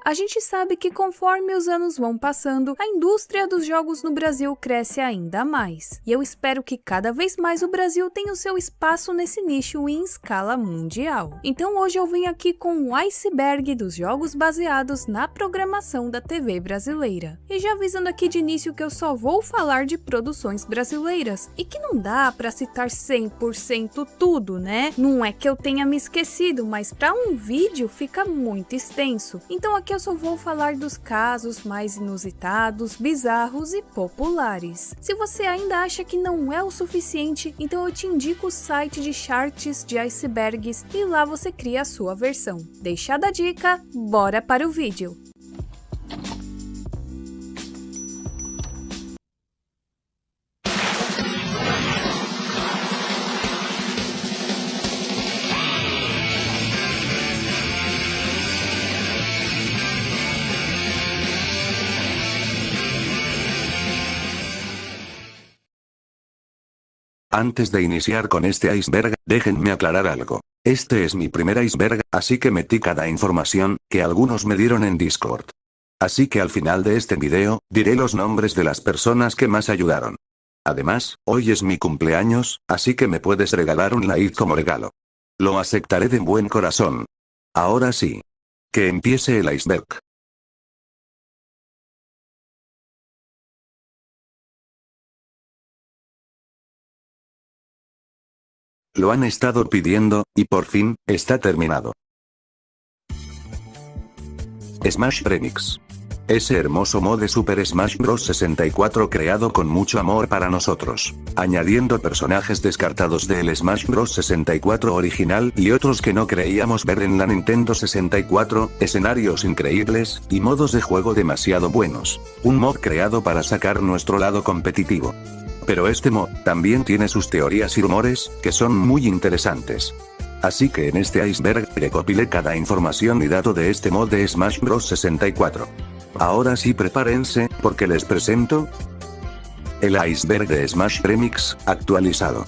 A gente sabe que conforme os anos vão passando, a indústria dos jogos no Brasil cresce ainda mais. E eu espero que cada vez mais o Brasil tenha o seu espaço nesse nicho em escala mundial. Então hoje eu vim aqui com um iceberg dos jogos baseados na programação da TV brasileira. E já avisando aqui de início que eu só vou falar de produções brasileiras, e que não dá pra citar 100% tudo, né? Não é que eu tenha me esquecido, mas pra um vídeo fica muito extenso. Então aqui eu só vou falar dos casos mais inusitados, bizarros e populares. Se você ainda acha que não é o suficiente, então eu te indico o site de charts de icebergs e lá você cria a sua versão. Deixada a dica, bora para o vídeo! Antes de iniciar con este iceberg, déjenme aclarar algo. Este es mi primer iceberg, así que metí cada información que algunos me dieron en Discord. Así que al final de este video, diré los nombres de las personas que más ayudaron. Además, hoy es mi cumpleaños, así que me puedes regalar un like como regalo. Lo aceptaré de buen corazón. Ahora sí. Que empiece el iceberg. Lo han estado pidiendo, y por fin, está terminado. Smash Remix. Ese hermoso mod de Super Smash Bros. 64 creado con mucho amor para nosotros, añadiendo personajes descartados del Smash Bros. 64 original y otros que no creíamos ver en la Nintendo 64, escenarios increíbles, y modos de juego demasiado buenos. Un mod creado para sacar nuestro lado competitivo. Pero este mod también tiene sus teorías y rumores, que son muy interesantes. Así que en este iceberg recopilé cada información y dato de este mod de Smash Bros. 64. Ahora sí prepárense, porque les presento el iceberg de Smash Remix, actualizado.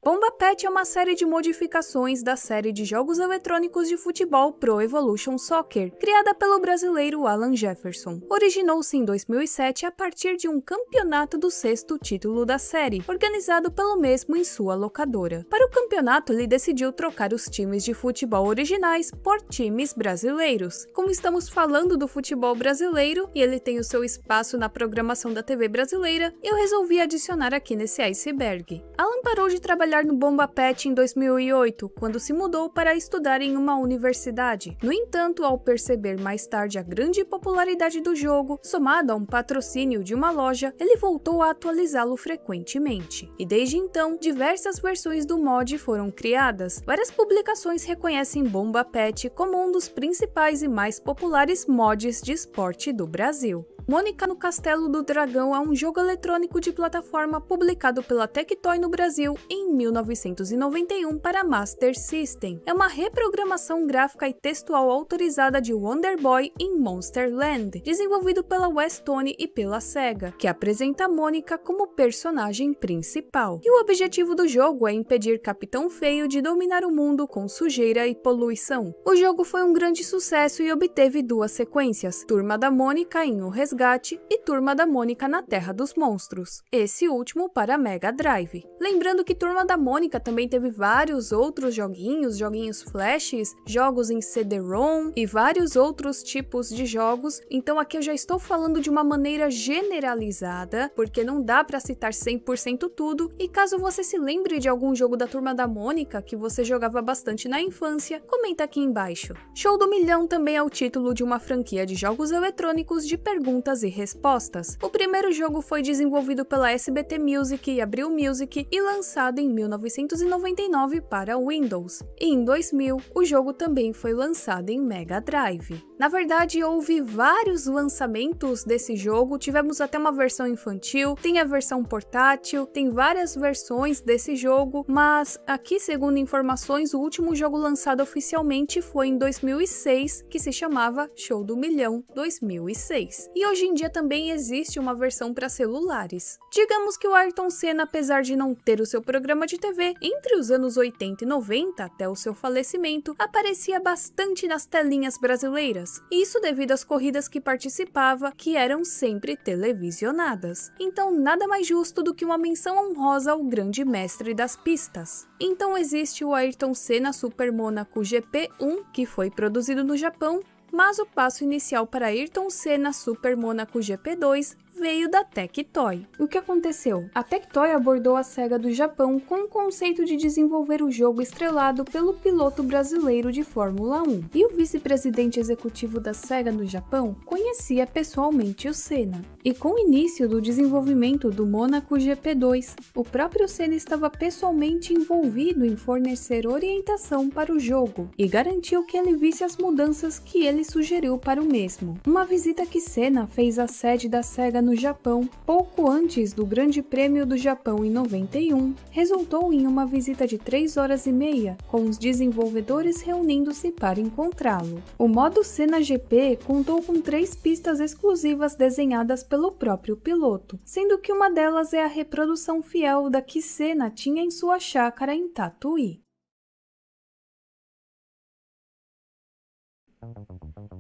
Bomba Pet é uma série de modificações da série de jogos eletrônicos de futebol Pro Evolution Soccer, criada pelo brasileiro Alan Jefferson. Originou-se em 2007 a partir de um campeonato do 6º título da série, organizado pelo mesmo em sua locadora. Para o campeonato, ele decidiu trocar os times de futebol originais por times brasileiros. Como estamos falando do futebol brasileiro, e ele tem o seu espaço na programação da TV brasileira, eu resolvi adicionar aqui nesse iceberg. Alan parou de trabalhar no Bomba Pet em 2008, quando se mudou para estudar em uma universidade. No entanto, ao perceber mais tarde a grande popularidade do jogo, somado a um patrocínio de uma loja, ele voltou a atualizá-lo frequentemente. E desde então, diversas versões do mod foram criadas. Várias publicações reconhecem Bomba Pet como um dos principais e mais populares mods de esporte do Brasil. Mônica no Castelo do Dragão é um jogo eletrônico de plataforma publicado pela Tectoy no Brasil em 1991 para Master System. É uma reprogramação gráfica e textual autorizada de Wonder Boy em Monster Land, desenvolvido pela Westone e pela Sega, que apresenta a Mônica como personagem principal. E o objetivo do jogo é impedir Capitão Feio de dominar o mundo com sujeira e poluição. O jogo foi um grande sucesso e obteve 2 sequências, Turma da Mônica em O Resgate e Turma da Mônica na Terra dos Monstros, esse último para Mega Drive. Lembrando que Turma da Mônica também teve vários outros joguinhos flashes, jogos em CD-ROM e vários outros tipos de jogos, então aqui eu já estou falando de uma maneira generalizada, porque não dá para citar 100% tudo, e caso você se lembre de algum jogo da Turma da Mônica que você jogava bastante na infância, comenta aqui embaixo. Show do Milhão também é o título de uma franquia de jogos eletrônicos de perguntas e respostas. O primeiro jogo foi desenvolvido pela SBT Music e Abril Music e lançado em 1999 para Windows. E em 2000, o jogo também foi lançado em Mega Drive. Na verdade, houve vários lançamentos desse jogo, tivemos até uma versão infantil, tem a versão portátil, tem várias versões desse jogo, mas aqui, segundo informações, o último jogo lançado oficialmente foi em 2006, que se chamava Show do Milhão 2006. E hoje em dia também existe uma versão para celulares. Digamos que o Ayrton Senna, apesar de não ter o seu programa de TV, entre os anos 80 e 90 até o seu falecimento, aparecia bastante nas telinhas brasileiras, e isso devido às corridas que participava, que eram sempre televisionadas. Então nada mais justo do que uma menção honrosa ao grande mestre das pistas. Então existe o Ayrton Senna Super Monaco GP1, que foi produzido no Japão, mas o passo inicial para Ayrton Senna Super Monaco GP2 veio da Tectoy. O que aconteceu? A Tectoy abordou a SEGA do Japão com o conceito de desenvolver o jogo estrelado pelo piloto brasileiro de Fórmula 1. E o vice-presidente executivo da SEGA no Japão conhecia pessoalmente o Senna. E com o início do desenvolvimento do Monaco GP2, o próprio Senna estava pessoalmente envolvido em fornecer orientação para o jogo e garantiu que ele visse as mudanças que ele sugeriu para o mesmo. Uma visita que Senna fez à sede da SEGA no Japão, pouco antes do Grande Prêmio do Japão em 91, resultou em uma visita de 3 horas e meia, com os desenvolvedores reunindo-se para encontrá-lo. O modo Senna GP contou com 3 pistas exclusivas desenhadas pelo próprio piloto, sendo que uma delas é a reprodução fiel da que Senna tinha em sua chácara em Tatuí.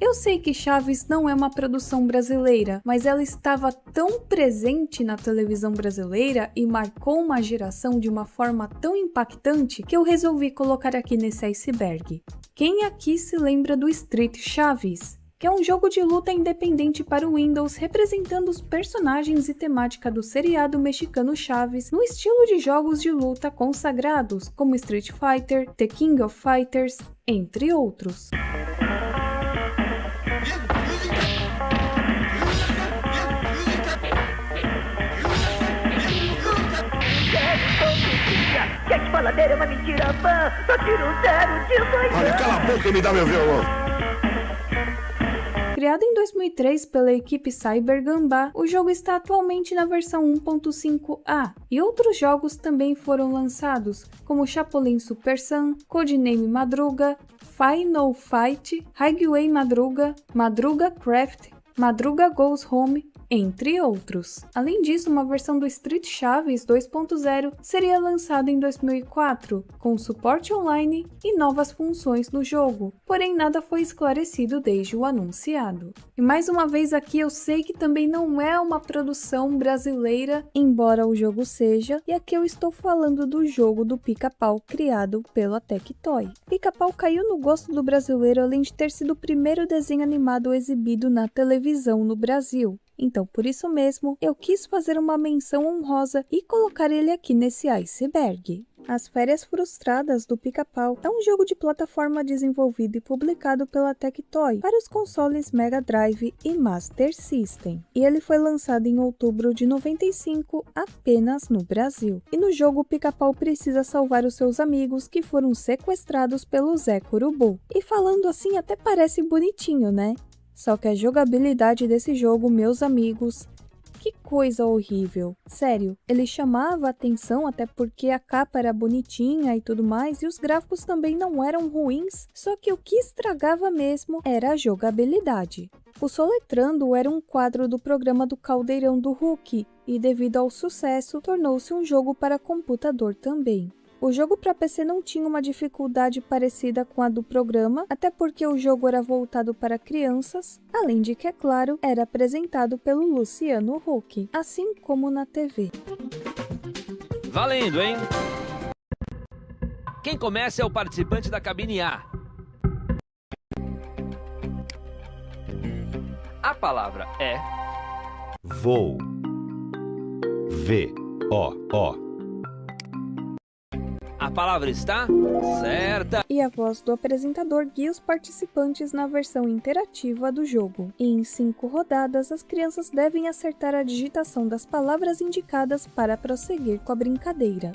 Eu sei que Chaves não é uma produção brasileira, mas ela estava tão presente na televisão brasileira e marcou uma geração de uma forma tão impactante que eu resolvi colocar aqui nesse iceberg. Quem aqui se lembra do Street Chaves? Que é um jogo de luta independente para o Windows representando os personagens e temática do seriado mexicano Chaves no estilo de jogos de luta consagrados como Street Fighter, The King of Fighters, entre outros. Que a espaladeira é uma mentira vã, só tiro 0 de 2 Olha, cala a boca e me dá meu violão. Criado em 2003 pela equipe Cyber Gambá, o jogo está atualmente na versão 1.5a, e outros jogos também foram lançados, como Chapolin Super Sun, Codename Madruga, Final Fight, Highway Madruga, Madruga Craft, Madruga Goes Home, entre outros. Além disso, uma versão do Street Chaves 2.0 seria lançada em 2004, com suporte online e novas funções no jogo, porém nada foi esclarecido desde o anunciado. E mais uma vez aqui eu sei que também não é uma produção brasileira, embora o jogo seja, e aqui eu estou falando do jogo do Pica-Pau criado pela Tectoy. Pica-Pau caiu no gosto do brasileiro além de ter sido o primeiro desenho animado exibido na televisão no Brasil. Então, por isso mesmo, eu quis fazer uma menção honrosa e colocar ele aqui nesse iceberg. As Férias Frustradas do Pica-Pau é um jogo de plataforma desenvolvido e publicado pela Tectoy para os consoles Mega Drive e Master System. E ele foi lançado em outubro de 95 apenas no Brasil. E no jogo o Pica-Pau precisa salvar os seus amigos que foram sequestrados pelo Zé Curubu. E falando assim até parece bonitinho, né? Só que a jogabilidade desse jogo, meus amigos, que coisa horrível. Sério, ele chamava a atenção até porque a capa era bonitinha e tudo mais, e os gráficos também não eram ruins, só que o que estragava mesmo era a jogabilidade. O Soletrando era um quadro do programa do Caldeirão do Hulk, e devido ao sucesso, tornou-se um jogo para computador também. O jogo para PC não tinha uma dificuldade parecida com a do programa, até porque o jogo era voltado para crianças, além de que, é claro, era apresentado pelo Luciano Huck, assim como na TV. Valendo, hein? Quem começa é o participante da cabine A. A palavra é... Voo. V-O-O. A palavra está certa. E a voz do apresentador guia os participantes na versão interativa do jogo. E em 5 rodadas, as crianças devem acertar a digitação das palavras indicadas para prosseguir com a brincadeira.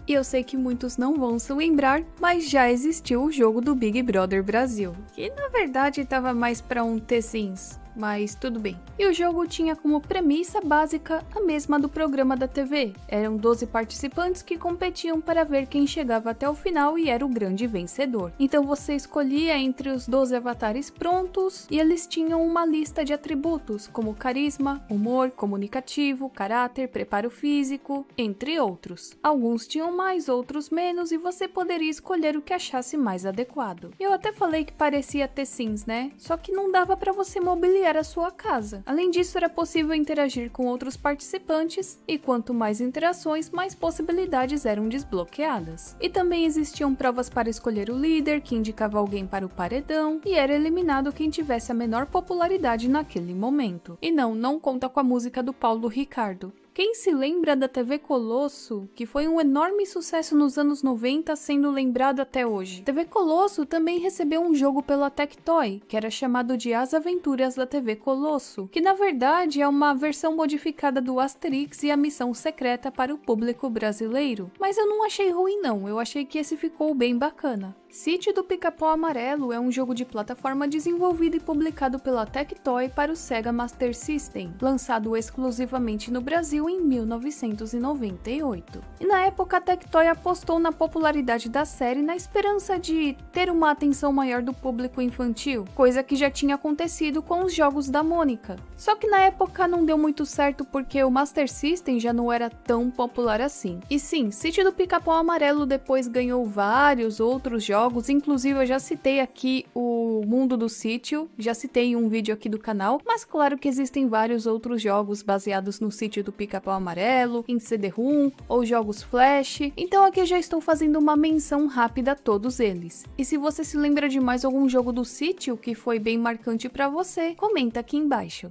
E eu sei que muitos não vão se lembrar, mas já existiu o jogo do Big Brother Brasil, que na verdade estava mais para um The Sims, mas tudo bem. E o jogo tinha como premissa básica a mesma do programa da TV. Eram 12 participantes que competiam para ver quem chegava até o final e era o grande vencedor. Então você escolhia entre os 12 avatares prontos e eles tinham uma lista de atributos, como carisma, humor, comunicativo, caráter, preparo físico, entre outros. Alguns tinham mais, outros menos e você poderia escolher o que achasse mais adequado. Eu até falei que parecia The Sims, né? Só que não dava para você mobiliar a sua casa. Além disso, era possível interagir com outros participantes e quanto mais interações, mais possibilidades eram desbloqueadas. E também existiam provas para escolher o líder, que indicava alguém para o paredão, e era eliminado quem tivesse a menor popularidade naquele momento. E não conta com a música do Paulo Ricardo. Quem se lembra da TV Colosso, que foi um enorme sucesso nos anos 90, sendo lembrado até hoje? TV Colosso também recebeu um jogo pela Tectoy, que era chamado de As Aventuras da TV Colosso, que na verdade é uma versão modificada do Asterix e a Missão Secreta para o público brasileiro. Mas eu não achei ruim não, eu achei que esse ficou bem bacana. Sítio do Pica-Pau Amarelo é um jogo de plataforma desenvolvido e publicado pela Tectoy para o Sega Master System, lançado exclusivamente no Brasil em 1998. E na época a Tectoy apostou na popularidade da série na esperança de ter uma atenção maior do público infantil, coisa que já tinha acontecido com os jogos da Mônica. Só que na época não deu muito certo porque o Master System já não era tão popular assim. E sim, Sítio do Pica-Pau Amarelo depois ganhou vários outros jogos, inclusive eu já citei aqui o Mundo do Sítio, já citei em um vídeo aqui do canal, mas claro que existem vários outros jogos baseados no Sítio do Pica-Pau Amarelo, em CD-ROM ou jogos Flash, então aqui eu já estou fazendo uma menção rápida a todos eles. E se você se lembra de mais algum jogo do Sítio que foi bem marcante para você, comenta aqui embaixo.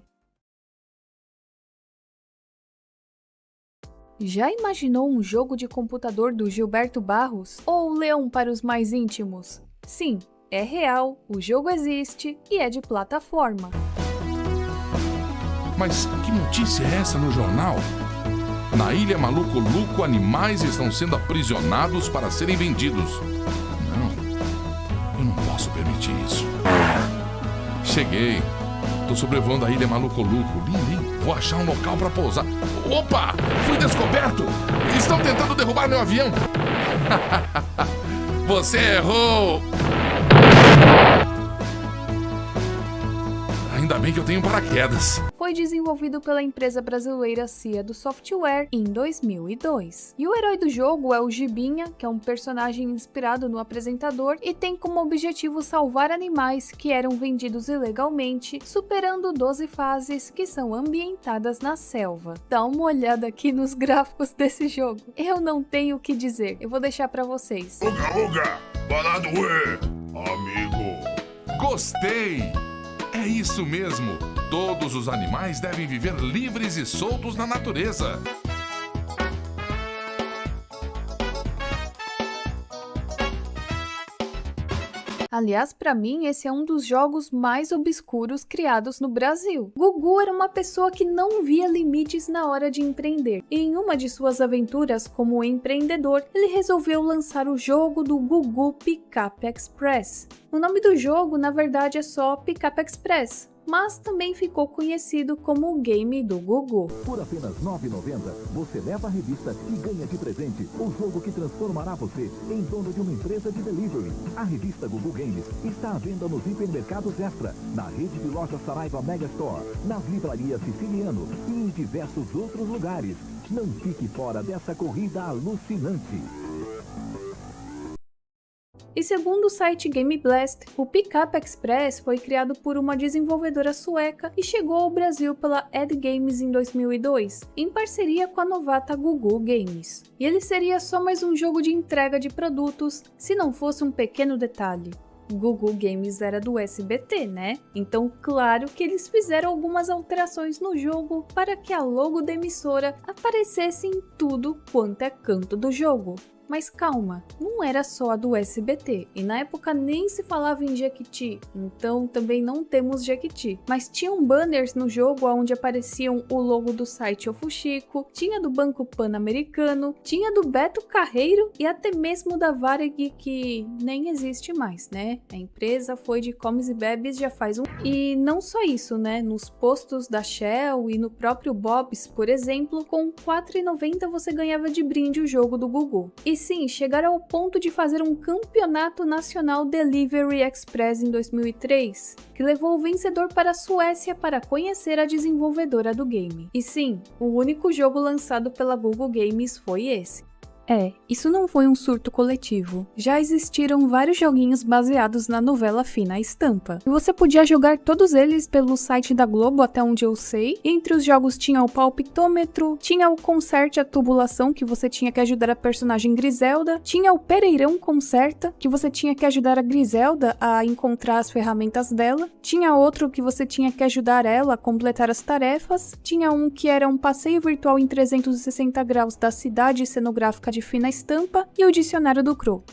Já imaginou um jogo de computador do Gilberto Barros? Ou o Leão para os mais íntimos? Sim, é real, o jogo existe e é de plataforma. Mas que notícia é essa no jornal? Na Ilha Maluco Luco, animais estão sendo aprisionados para serem vendidos. Não, eu não posso permitir isso. Cheguei. Tô sobrevoando a Ilha Maluco Luco. Linda, hein? Vou achar um local para pousar. Opa! Fui descoberto! Estão tentando derrubar meu avião! Você errou! Ainda bem que eu tenho paraquedas. Foi desenvolvido pela empresa brasileira CIA do Software em 2002. E o herói do jogo é o Gibinha, que é um personagem inspirado no apresentador e tem como objetivo salvar animais que eram vendidos ilegalmente, superando 12 fases que são ambientadas na selva. Dá uma olhada aqui nos gráficos desse jogo. Eu não tenho o que dizer, eu vou deixar pra vocês. Uga, balado amigo. Gostei! É isso mesmo! Todos os animais devem viver livres e soltos na natureza. Aliás, pra mim, esse é um dos jogos mais obscuros criados no Brasil. Gugu era uma pessoa que não via limites na hora de empreender. E em uma de suas aventuras como empreendedor, ele resolveu lançar o jogo do Gugu Pickup Express. O nome do jogo, na verdade, é só Pickup Express, mas também ficou conhecido como o Game do Gugu. Por apenas R$ 9,90, você leva a revista e ganha de presente o jogo que transformará você em dono de uma empresa de delivery. A revista Gugu Games está à venda nos hipermercados Extra, na rede de lojas Saraiva Mega Store, nas livrarias Siciliano e em diversos outros lugares. Não fique fora dessa corrida alucinante. E segundo o site Game Blast, o Pickup Express foi criado por uma desenvolvedora sueca e chegou ao Brasil pela Ed Games em 2002, em parceria com a novata Gugu Games. E ele seria só mais um jogo de entrega de produtos, se não fosse um pequeno detalhe. Gugu Games era do SBT, né? Então, claro que eles fizeram algumas alterações no jogo para que a logo da emissora aparecesse em tudo quanto é canto do jogo. Mas calma, não era só a do SBT, e na época nem se falava em Jequiti, então também não temos Jequiti. Mas tinham banners no jogo onde apareciam o logo do site Ofuxico, tinha do Banco Pan-Americano, tinha do Beto Carreiro e até mesmo da Varig, que nem existe mais, né? A empresa foi de comes e bebes já faz um... E não só isso, né? Nos postos da Shell e no próprio Bob's, por exemplo, com R$ 4,90 você ganhava de brinde o jogo do Gugu. E sim, chegaram ao ponto de fazer um campeonato nacional Delivery Express em 2003, que levou o vencedor para a Suécia para conhecer a desenvolvedora do game. E sim, o único jogo lançado pela Google Games foi esse. Isso não foi um surto coletivo. Já existiram vários joguinhos baseados na novela Fina Estampa. E você podia jogar todos eles pelo site da Globo, até onde eu sei. E entre os jogos tinha o Palpitômetro, tinha o Conserte a Tubulação, que você tinha que ajudar a personagem Griselda, tinha o Pereirão Conserta, que você tinha que ajudar a Griselda a encontrar as ferramentas dela, tinha outro que você tinha que ajudar ela a completar as tarefas, tinha um que era um passeio virtual em 360 graus da cidade cenográfica de Fina Estampa e o Dicionário do Crow.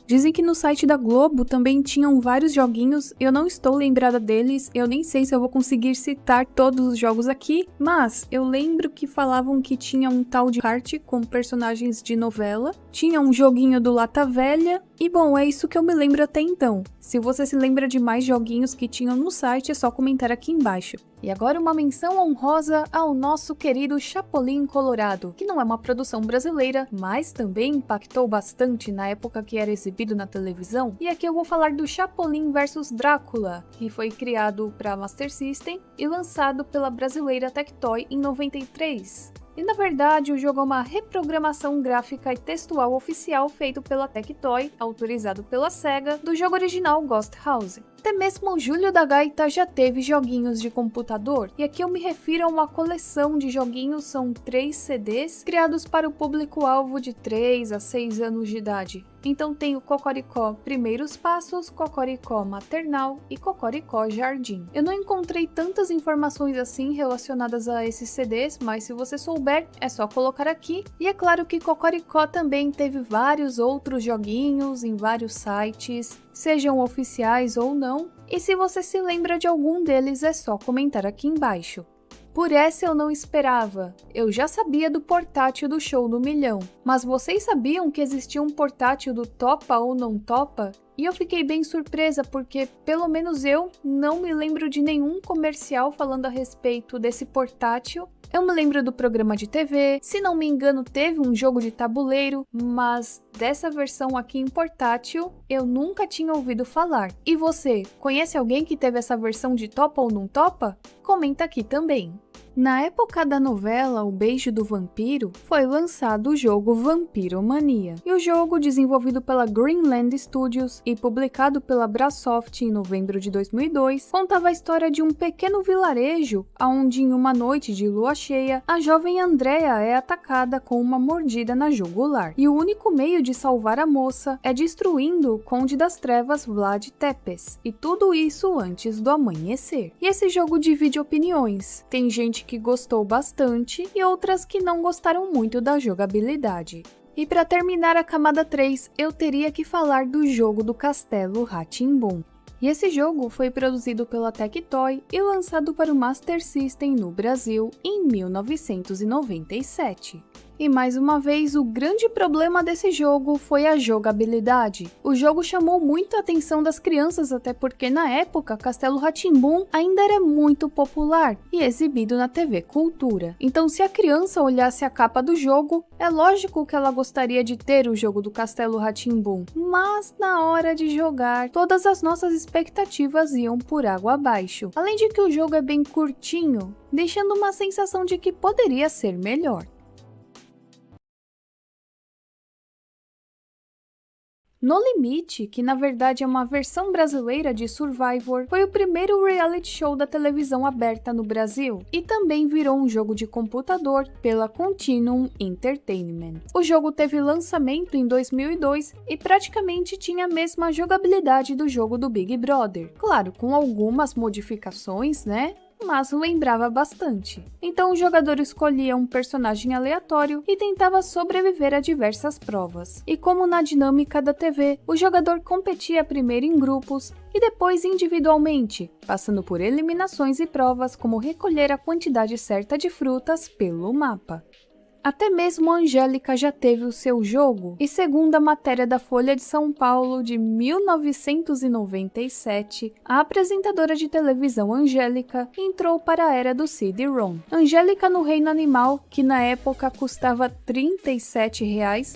Dizem que no site da Globo também tinham vários joguinhos, eu não estou lembrada deles, eu nem sei se eu vou conseguir citar todos os jogos aqui, mas eu lembro que falavam que tinha um tal de kart com personagens de novela, tinha um joguinho do Lata Velha, e bom, é isso que eu me lembro até então. Se você se lembra de mais joguinhos que tinham no site, é só comentar aqui embaixo. E agora uma menção honrosa ao nosso querido Chapolin Colorado, que não é uma produção brasileira, mas também impactou bastante na época que era exibido na televisão. E aqui eu vou falar do Chapolin vs Drácula, que foi criado para Master System e lançado pela brasileira Tectoy em 93. E na verdade o jogo é uma reprogramação gráfica e textual oficial feito pela Tectoy, autorizado pela SEGA, do jogo original Ghost House. Até mesmo o Júlio da Gaita já teve joguinhos de computador, e aqui eu me refiro a uma coleção de joguinhos, são 3 CDs, criados para o público-alvo de 3 a 6 anos de idade. Então tem o Cocoricó Primeiros Passos, Cocoricó Maternal e Cocoricó Jardim. Eu não encontrei tantas informações assim relacionadas a esses CDs, mas se você souber, é só colocar aqui. E é claro que Cocoricó também teve vários outros joguinhos em vários sites, sejam oficiais ou não, e se você se lembra de algum deles é só comentar aqui embaixo. Por essa eu não esperava, eu já sabia do portátil do Show do Milhão, mas vocês sabiam que existia um portátil do Topa ou Não Topa? E eu fiquei bem surpresa porque, pelo menos eu, não me lembro de nenhum comercial falando a respeito desse portátil. Eu me lembro do programa de TV, se não me engano teve um jogo de tabuleiro, mas dessa versão aqui em portátil eu nunca tinha ouvido falar. E você, conhece alguém que teve essa versão de Topa ou Não Topa? Comenta aqui também. Na época da novela O Beijo do Vampiro, foi lançado o jogo Vampiromania. E o jogo, desenvolvido pela Greenland Studios e publicado pela Brasoft em novembro de 2002, contava a história de um pequeno vilarejo onde, em uma noite de lua cheia, a jovem Andrea é atacada com uma mordida na jugular. E o único meio de salvar a moça é destruindo o Conde das Trevas Vlad Tepes. E tudo isso antes do amanhecer. E esse jogo divide opiniões. Tem gente que gostou bastante e outras que não gostaram muito da jogabilidade. E para terminar a camada 3, eu teria que falar do jogo do Castelo Rá-Tim-Bum. E esse jogo foi produzido pela Tectoy e lançado para o Master System no Brasil em 1997. E mais uma vez, o grande problema desse jogo foi a jogabilidade. O jogo chamou muito a atenção das crianças, até porque na época Castelo Rá-Tim-Bum ainda era muito popular e exibido na TV Cultura. Então, se a criança olhasse a capa do jogo, é lógico que ela gostaria de ter o jogo do Castelo Rá-Tim-Bum. Mas na hora de jogar, todas as nossas expectativas iam por água abaixo. Além de que o jogo é bem curtinho, deixando uma sensação de que poderia ser melhor. No Limite, que na verdade é uma versão brasileira de Survivor, foi o primeiro reality show da televisão aberta no Brasil e também virou um jogo de computador pela Continuum Entertainment. O jogo teve lançamento em 2002 e praticamente tinha a mesma jogabilidade do jogo do Big Brother. Claro, com algumas modificações, né? mas lembrava bastante. Então o jogador escolhia um personagem aleatório e tentava sobreviver a diversas provas. E como na dinâmica da TV, o jogador competia primeiro em grupos e depois individualmente, passando por eliminações e provas como recolher a quantidade certa de frutas pelo mapa. Até mesmo a Angélica já teve o seu jogo, e segundo a matéria da Folha de São Paulo de 1997, a apresentadora de televisão Angélica entrou para a era do CD-ROM. Angélica no Reino Animal, que na época custava R$ 37,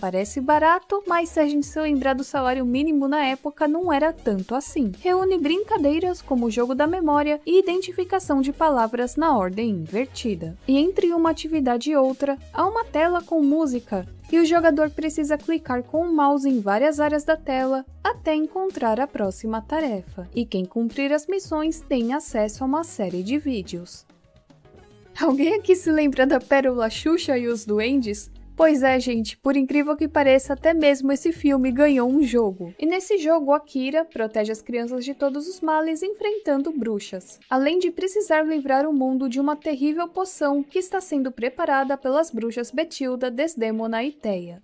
parece barato, mas se a gente se lembrar do salário mínimo na época não era tanto assim. Reúne brincadeiras como o jogo da memória e identificação de palavras na ordem invertida. E entre uma atividade e outra, há uma tela com música, e o jogador precisa clicar com o mouse em várias áreas da tela até encontrar a próxima tarefa. E quem cumprir as missões tem acesso a uma série de vídeos. Alguém aqui se lembra da Pérola Xuxa e os Duendes? Pois é, gente, por incrível que pareça, até mesmo esse filme ganhou um jogo. E nesse jogo, a Kira protege as crianças de todos os males enfrentando bruxas, além de precisar livrar o mundo de uma terrível poção que está sendo preparada pelas bruxas Betilda, Desdémona e Teia.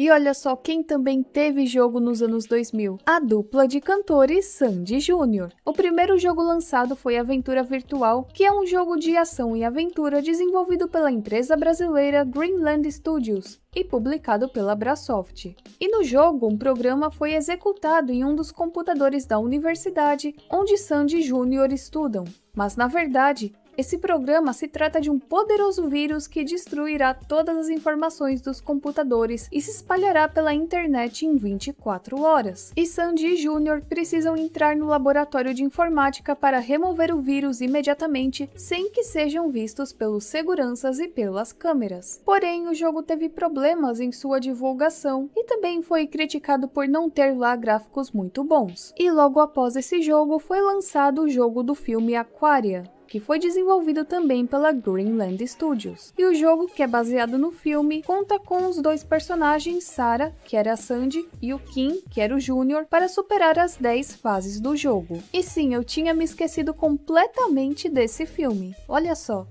E olha só quem também teve jogo nos anos 2000, a dupla de cantores Sandy & Junior. O primeiro jogo lançado foi Aventura Virtual, que é um jogo de ação e aventura desenvolvido pela empresa brasileira Greenland Studios e publicado pela Brasoft. E no jogo, um programa foi executado em um dos computadores da universidade onde Sandy & Junior estudam. Mas na verdade, esse programa se trata de um poderoso vírus que destruirá todas as informações dos computadores e se espalhará pela internet em 24 horas. E Sandy e Junior precisam entrar no laboratório de informática para remover o vírus imediatamente, sem que sejam vistos pelos seguranças e pelas câmeras. Porém, o jogo teve problemas em sua divulgação e também foi criticado por não ter lá gráficos muito bons. E logo após esse jogo foi lançado o jogo do filme Aquaria, que foi desenvolvido também pela Greenland Studios. E o jogo, que é baseado no filme, conta com os dois personagens, Sarah, que era a Sandy, e o Kim, que era o Junior, para superar as 10 fases do jogo. E sim, eu tinha me esquecido completamente desse filme. Olha só.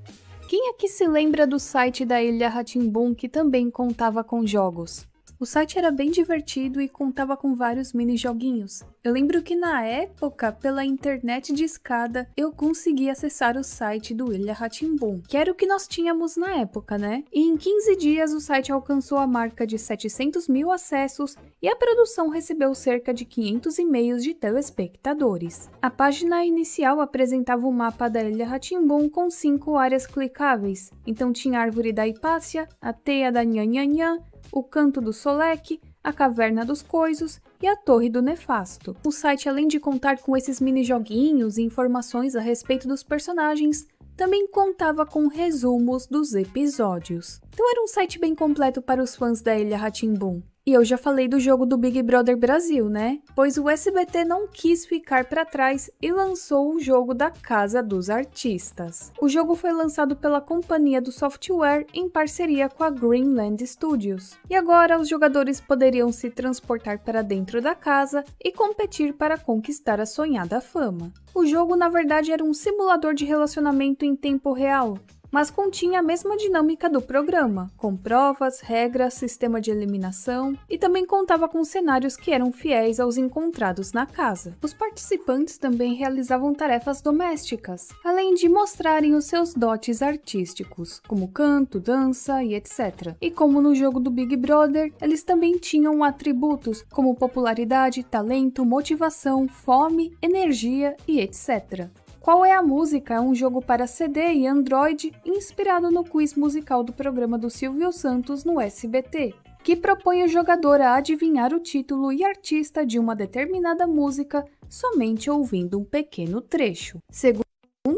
Quem aqui se lembra do site da Ilha Rá-Tim-Bum, que também contava com jogos? O site era bem divertido e contava com vários mini-joguinhos. Eu lembro que na época, pela internet de escada, eu consegui acessar o site do Ilha Rá-Tim-Bum, que era o que nós tínhamos na época, né? E em 15 dias o site alcançou a marca de 700 mil acessos e a produção recebeu cerca de 500 e-mails de telespectadores. A página inicial apresentava o mapa da Ilha Rá-Tim-Bum com 5 áreas clicáveis. Então tinha a Árvore da Hipácia, a Teia da Nhanhanhã, o Canto do Soleque, a Caverna dos Coisos e a Torre do Nefasto. O site, além de contar com esses mini-joguinhos e informações a respeito dos personagens, também contava com resumos dos episódios. Então era um site bem completo para os fãs da Ilha Rá-Tim-Bum. E eu já falei do jogo do Big Brother Brasil, né? Pois o SBT não quis ficar para trás e lançou o jogo da Casa dos Artistas. O jogo foi lançado pela companhia do software em parceria com a Greenland Studios. E agora os jogadores poderiam se transportar para dentro da casa e competir para conquistar a sonhada fama. O jogo, na verdade, era um simulador de relacionamento em tempo real, mas continha a mesma dinâmica do programa, com provas, regras, sistema de eliminação e também contava com cenários que eram fiéis aos encontrados na casa. Os participantes também realizavam tarefas domésticas, além de mostrarem os seus dotes artísticos, como canto, dança e etc. E como no jogo do Big Brother, eles também tinham atributos como popularidade, talento, motivação, fome, energia e etc. Qual é a Música? É um jogo para CD e Android inspirado no quiz musical do programa do Silvio Santos no SBT, que propõe o jogador a adivinhar o título e artista de uma determinada música somente ouvindo um pequeno trecho. Segundo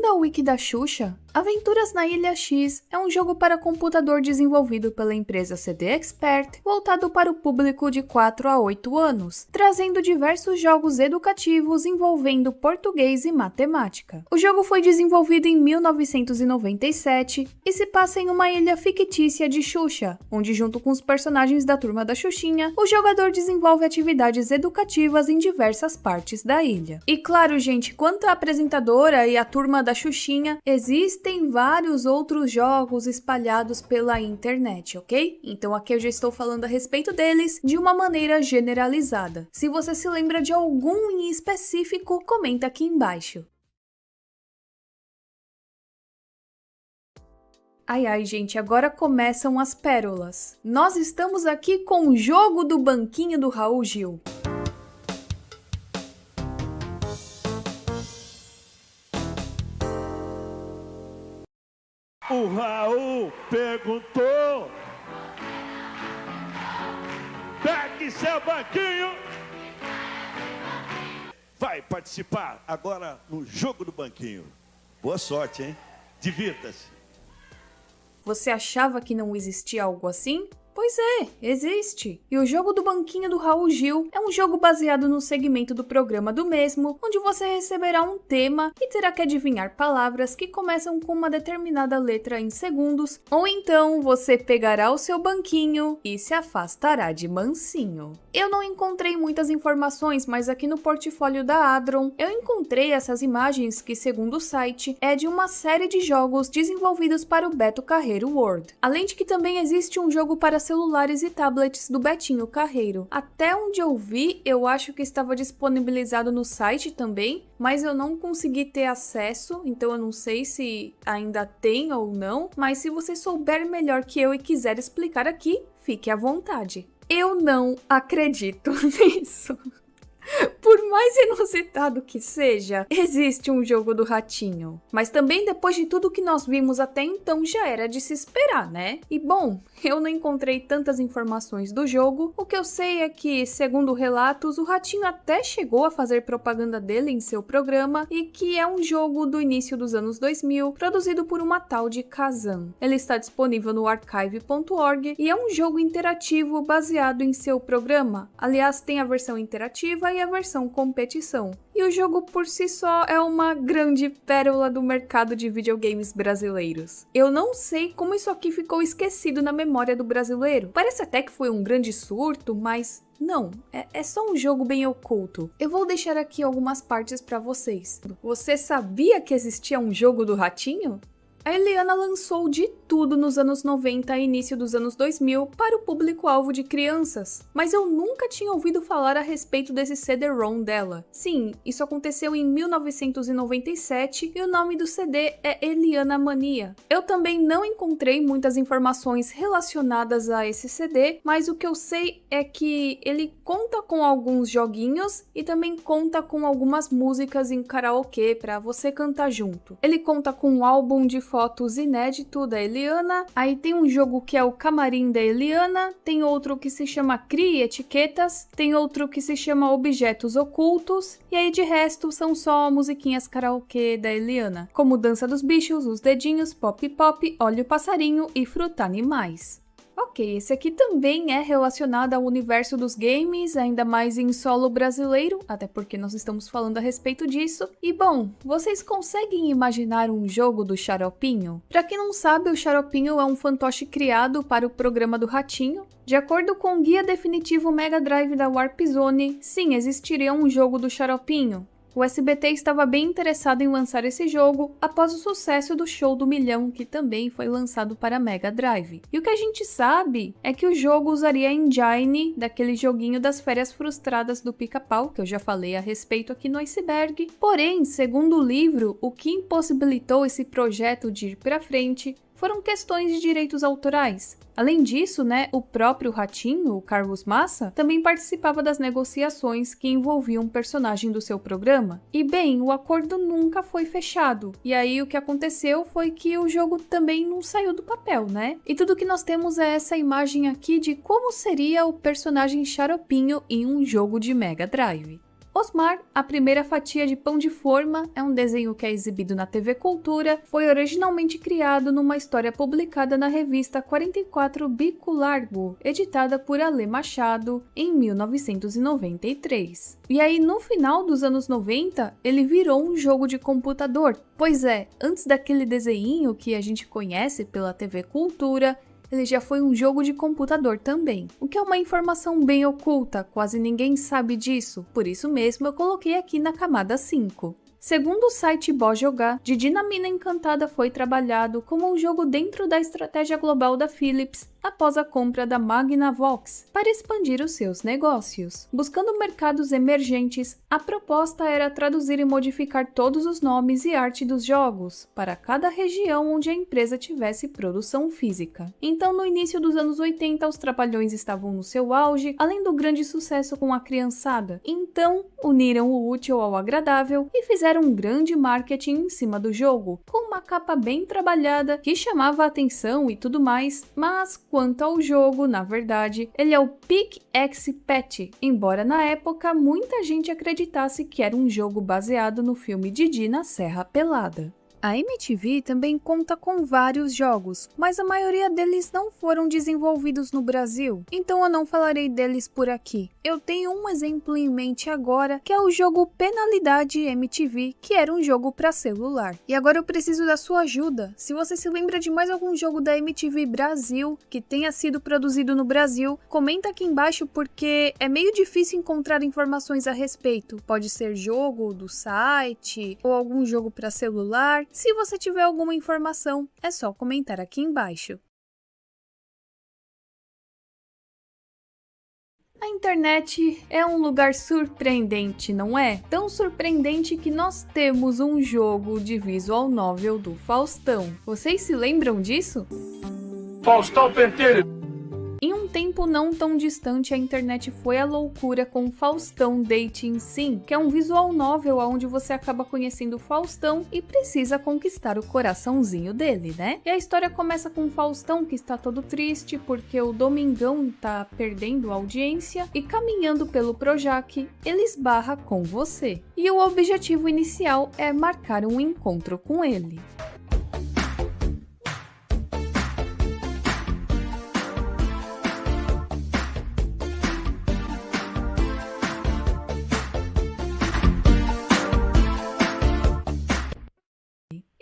a Wiki da Xuxa, Aventuras na Ilha X é um jogo para computador desenvolvido pela empresa CD Expert, voltado para o público de 4 a 8 anos, trazendo diversos jogos educativos envolvendo português e matemática. O jogo foi desenvolvido em 1997 e se passa em uma ilha fictícia de Xuxa, onde junto com os personagens da Turma da Xuxinha, o jogador desenvolve atividades educativas em diversas partes da ilha. E claro, gente, quanto a apresentadora e a Turma da da Xuxinha, existem vários outros jogos espalhados pela internet, ok? Então aqui eu já estou falando a respeito deles de uma maneira generalizada. Se você se lembra de algum em específico, comenta aqui embaixo. Ai, gente, agora começam as pérolas. Nós estamos aqui com o jogo do banquinho do Raul Gil. O Raul perguntou: pegue seu banquinho. Vai participar agora no jogo do banquinho. Boa sorte, hein? Divirta-se. Você achava que não existia algo assim? Pois é, existe. E o jogo do banquinho do Raul Gil é um jogo baseado no segmento do programa do mesmo, onde você receberá um tema e terá que adivinhar palavras que começam com uma determinada letra em segundos, ou então você pegará o seu banquinho e se afastará de mansinho. Eu não encontrei muitas informações, mas aqui no portfólio da Adron eu encontrei essas imagens que, segundo o site, é de uma série de jogos desenvolvidos para o Beto Carreiro World. Além de que também existe um jogo para celulares e tablets do Betinho Carreiro. Até onde eu vi, eu acho que estava disponibilizado no site também, mas eu não consegui ter acesso, então eu não sei se ainda tem ou não, mas se você souber melhor que eu e quiser explicar aqui, fique à vontade. Eu não acredito nisso. Por mais inusitado que seja, existe um jogo do ratinho. Mas também depois de tudo que nós vimos até então já era de se esperar, né? E bom, eu não encontrei tantas informações do jogo. O que eu sei é que, segundo relatos, o ratinho até chegou a fazer propaganda dele em seu programa e que é um jogo do início dos anos 2000, produzido por uma tal de Kazan. Ele está disponível no archive.org e é um jogo interativo baseado em seu programa. Aliás, tem a versão interativa e a versão competição. E o jogo por si só é uma grande pérola do mercado de videogames brasileiros. Eu não sei como isso aqui ficou esquecido na memória do brasileiro. Parece até que foi um grande surto, mas não, é só um jogo bem oculto. Eu vou deixar aqui algumas partes para vocês. Você sabia que existia um jogo do ratinho? A Eliana lançou de tudo nos anos 90 e início dos anos 2000 para o público-alvo de crianças, mas eu nunca tinha ouvido falar a respeito desse CD-ROM dela. Sim, isso aconteceu em 1997 e o nome do CD é Eliana Mania. Eu também não encontrei muitas informações relacionadas a esse CD, mas o que eu sei é que ele conta com alguns joguinhos e também conta com algumas músicas em karaokê para você cantar junto. Ele conta com um álbum de fotos inédito da Eliana, aí tem um jogo que é o Camarim da Eliana, tem outro que se chama Crie Etiquetas, tem outro que se chama Objetos Ocultos, e aí de resto são só musiquinhas karaokê da Eliana, como Dança dos Bichos, Os Dedinhos, Pop Pop, Olha o Passarinho e Fruta Animais. Ok, esse aqui também é relacionado ao universo dos games, ainda mais em solo brasileiro, até porque nós estamos falando a respeito disso. E bom, vocês conseguem imaginar um jogo do Xaropinho? Pra quem não sabe, o Xaropinho é um fantoche criado para o programa do Ratinho. De acordo com o guia definitivo Mega Drive da Warp Zone, sim, existiria um jogo do Xaropinho. O SBT estava bem interessado em lançar esse jogo após o sucesso do Show do Milhão, que também foi lançado para Mega Drive. E o que a gente sabe é que o jogo usaria a engine daquele joguinho das férias frustradas do Pica-Pau, que eu já falei a respeito aqui no Iceberg. Porém, segundo o livro, o que impossibilitou esse projeto de ir para frente foram questões de direitos autorais. Além disso, o próprio Ratinho, o Carlos Massa, também participava das negociações que envolviam um personagem do seu programa. E bem, o acordo nunca foi fechado. E aí o que aconteceu foi que o jogo também não saiu do papel, E tudo que nós temos é essa imagem aqui de como seria o personagem Xaropinho em um jogo de Mega Drive. Osmar, a primeira fatia de pão de forma, é um desenho que é exibido na TV Cultura, foi originalmente criado numa história publicada na revista 44 Bico Largo, editada por Ale Machado em 1993. E aí, no final dos anos 90, ele virou um jogo de computador. Pois é, antes daquele desenho que a gente conhece pela TV Cultura, ele já foi um jogo de computador também, o que é uma informação bem oculta, quase ninguém sabe disso, por isso mesmo eu coloquei aqui na camada 5. Segundo o site Bó Jogar, Didi na Mina Encantada foi trabalhado como um jogo dentro da estratégia global da Philips após a compra da Magnavox para expandir os seus negócios. Buscando mercados emergentes, a proposta era traduzir e modificar todos os nomes e arte dos jogos para cada região onde a empresa tivesse produção física. Então, no início dos anos 80, os Trapalhões estavam no seu auge, além do grande sucesso com a criançada. Então, uniram o útil ao agradável e fizeram um grande marketing em cima do jogo, com uma capa bem trabalhada que chamava a atenção e tudo mais, mas quanto ao jogo, na verdade, ele é o Pick-X Pet, embora na época muita gente acreditasse que era um jogo baseado no filme Didi na Serra Pelada. A MTV também conta com vários jogos, mas a maioria deles não foram desenvolvidos no Brasil, então eu não falarei deles por aqui. Eu tenho um exemplo em mente agora, que é o jogo Penalidade MTV, que era um jogo para celular. E agora eu preciso da sua ajuda. Se você se lembra de mais algum jogo da MTV Brasil que tenha sido produzido no Brasil, comenta aqui embaixo porque é meio difícil encontrar informações a respeito. Pode ser jogo do site ou algum jogo para celular. Se você tiver alguma informação, é só comentar aqui embaixo. A internet é um lugar surpreendente, não é? Tão surpreendente que nós temos um jogo de visual novel do Faustão. Vocês se lembram disso? Faustão Pentelho. Em um tempo não tão distante, a internet foi à loucura com Faustão Dating Sim, que é um visual novel onde você acaba conhecendo o Faustão e precisa conquistar o coraçãozinho dele, né? E a história começa com o Faustão que está todo triste porque o Domingão tá perdendo a audiência e caminhando pelo Projac, ele esbarra com você. E o objetivo inicial é marcar um encontro com ele.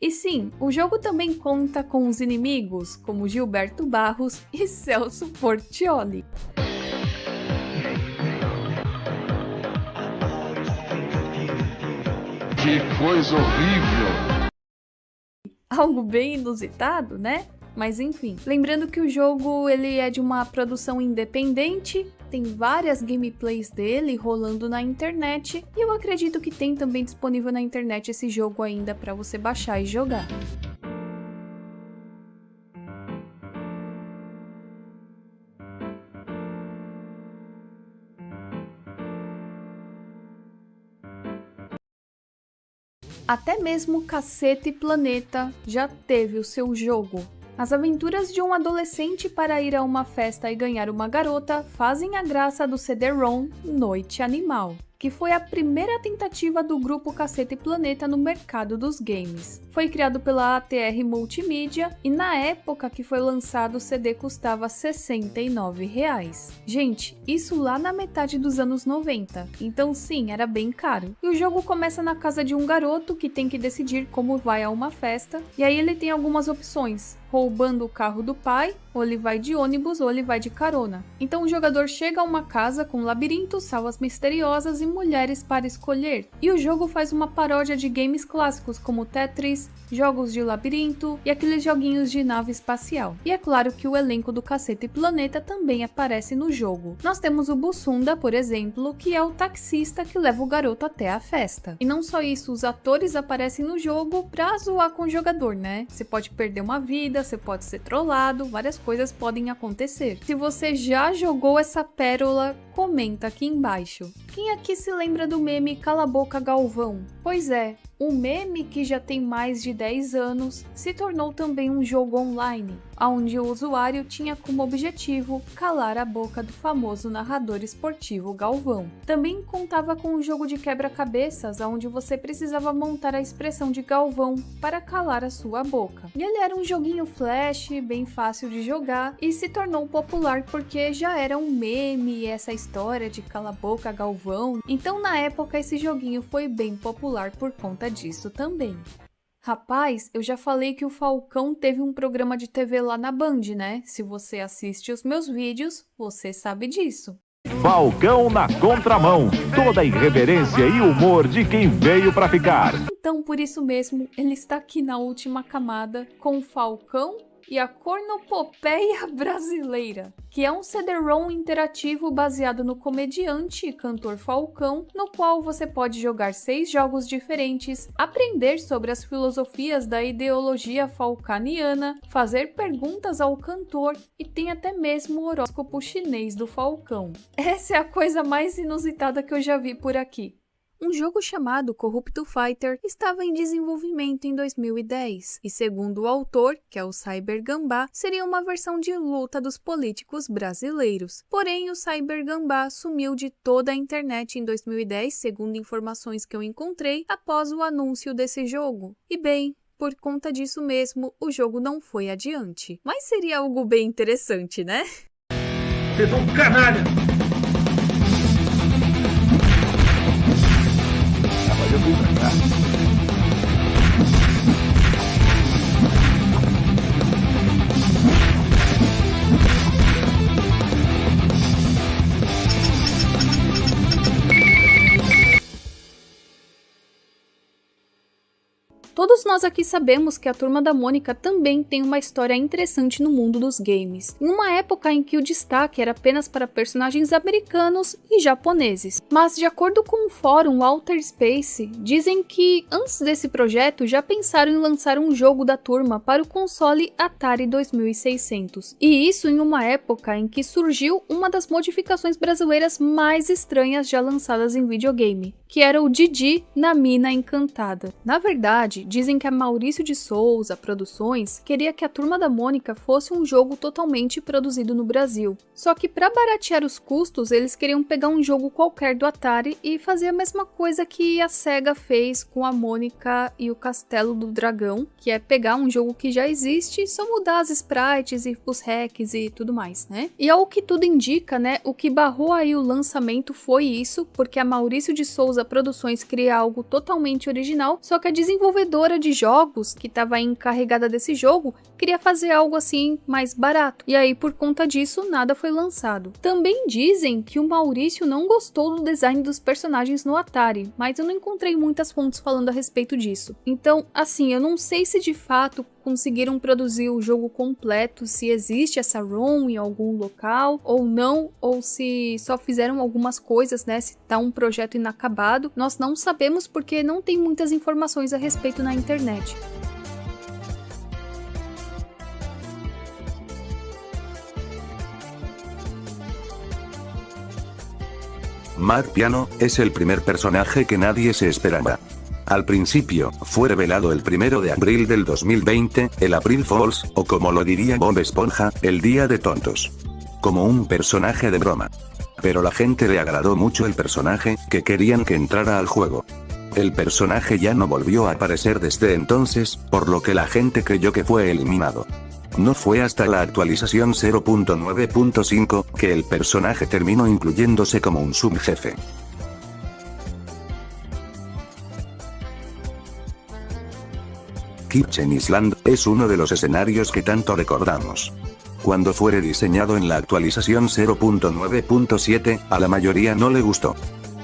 E sim, o jogo também conta com os inimigos, como Gilberto Barros e Celso Portiolli. Que coisa horrível. Algo bem inusitado, né? Mas enfim, lembrando que o jogo ele é de uma produção independente, tem várias gameplays dele rolando na internet e eu acredito que tem também disponível na internet esse jogo ainda para você baixar e jogar. Até mesmo Cacete Planeta já teve o seu jogo. As aventuras de um adolescente para ir a uma festa e ganhar uma garota fazem a graça do CD-ROM Noite Animal, que foi a primeira tentativa do grupo Cacete Planeta no mercado dos games. Foi criado pela ATR Multimídia e na época que foi lançado o CD custava R$ 69,00. Gente, isso lá na metade dos anos 90, então sim, era bem caro. E o jogo começa na casa de um garoto que tem que decidir como vai a uma festa, e aí ele tem algumas opções. Roubando o carro do pai, ou ele vai de ônibus ou ele vai de carona. Então o jogador chega a uma casa com labirintos, salas misteriosas e mulheres para escolher. E o jogo faz uma paródia de games clássicos como Tetris, jogos de labirinto e aqueles joguinhos de nave espacial. E é claro que o elenco do Cacete Planeta também aparece no jogo. Nós temos o Bussunda, por exemplo, que é o taxista que leva o garoto até a festa. E não só isso, os atores aparecem no jogo pra zoar com o jogador, né? Você pode perder uma vida, você pode ser trollado, várias coisas podem acontecer. Se você já jogou essa pérola, comenta aqui embaixo. Quem aqui se lembra do meme Cala a Boca Galvão? Pois é, um meme que já tem mais de 10 anos se tornou também um jogo online, onde o usuário tinha como objetivo calar a boca do famoso narrador esportivo Galvão. Também contava com um jogo de quebra-cabeças, onde você precisava montar a expressão de Galvão para calar a sua boca. E ele era um joguinho flash, bem fácil de jogar, e se tornou popular porque já era um meme essa história de cala a boca Galvão. Então na época esse joguinho foi bem popular por conta disso também. Rapaz, eu já falei que o Falcão teve um programa de TV lá na Band, né? Se você assiste os meus vídeos, você sabe disso. Falcão na contramão. Toda a irreverência e humor de quem veio pra ficar. Então, por isso mesmo, ele está aqui na última camada com o Falcão e a Cornucopeia Brasileira, que é um CD-ROM interativo baseado no comediante e cantor Falcão, no qual você pode jogar 6 jogos diferentes, aprender sobre as filosofias da ideologia falcaniana, fazer perguntas ao cantor e tem até mesmo o horóscopo chinês do Falcão. Essa é a coisa mais inusitada que eu já vi por aqui. Um jogo chamado Corrupto Fighter estava em desenvolvimento em 2010 e, segundo o autor, que é o Cyber Gambá, seria uma versão de luta dos políticos brasileiros. Porém, o Cyber Gambá sumiu de toda a internet em 2010, segundo informações que eu encontrei, após o anúncio desse jogo. E bem, por conta disso mesmo, o jogo não foi adiante. Mas seria algo bem interessante, né? Vocês são canalha! Todos nós aqui sabemos que a Turma da Mônica também tem uma história interessante no mundo dos games, em uma época em que o destaque era apenas para personagens americanos e japoneses. Mas de acordo com o fórum Outer Space, dizem que antes desse projeto já pensaram em lançar um jogo da turma para o console Atari 2600. E isso em uma época em que surgiu uma das modificações brasileiras mais estranhas já lançadas em videogame, que era o Didi na Mina Encantada. Na verdade, dizem que a Maurício de Souza Produções queria que a Turma da Mônica fosse um jogo totalmente produzido no Brasil. Só que para baratear os custos, eles queriam pegar um jogo qualquer do Atari e fazer a mesma coisa que a SEGA fez com a Mônica e o Castelo do Dragão, que é pegar um jogo que já existe e só mudar as sprites e os hacks e tudo mais, né? E ao que tudo indica, né, o que barrou aí o lançamento foi isso, porque a Maurício de Souza Produções cria algo totalmente original, só que a desenvolvedora de jogos, que estava encarregada desse jogo, queria fazer algo assim mais barato. E aí, por conta disso, nada foi lançado. Também dizem que o Maurício não gostou do design dos personagens no Atari, mas eu não encontrei muitas fontes falando a respeito disso. Então, assim, eu não sei se de fato conseguiram produzir o jogo completo, se existe essa ROM em algum local ou não, ou se só fizeram algumas coisas, né, se tá um projeto inacabado. Nós não sabemos porque não tem muitas informações a respeito na internet. Mad Piano es el primer personaje que nadie se esperaba. Al principio, fue revelado el 1 de abril del 2020, el April Fools, o como lo diría Bob Esponja, el día de tontos. Como un personaje de broma. Pero la gente le agradó mucho el personaje, que querían que entrara al juego. El personaje ya no volvió a aparecer desde entonces, por lo que la gente creyó que fue eliminado. No fue hasta la actualización 0.9.5, que el personaje terminó incluyéndose como un subjefe. Kitchen Island es uno de los escenarios que tanto recordamos. Cuando fue rediseñado en la actualización 0.9.7, a la mayoría no le gustó.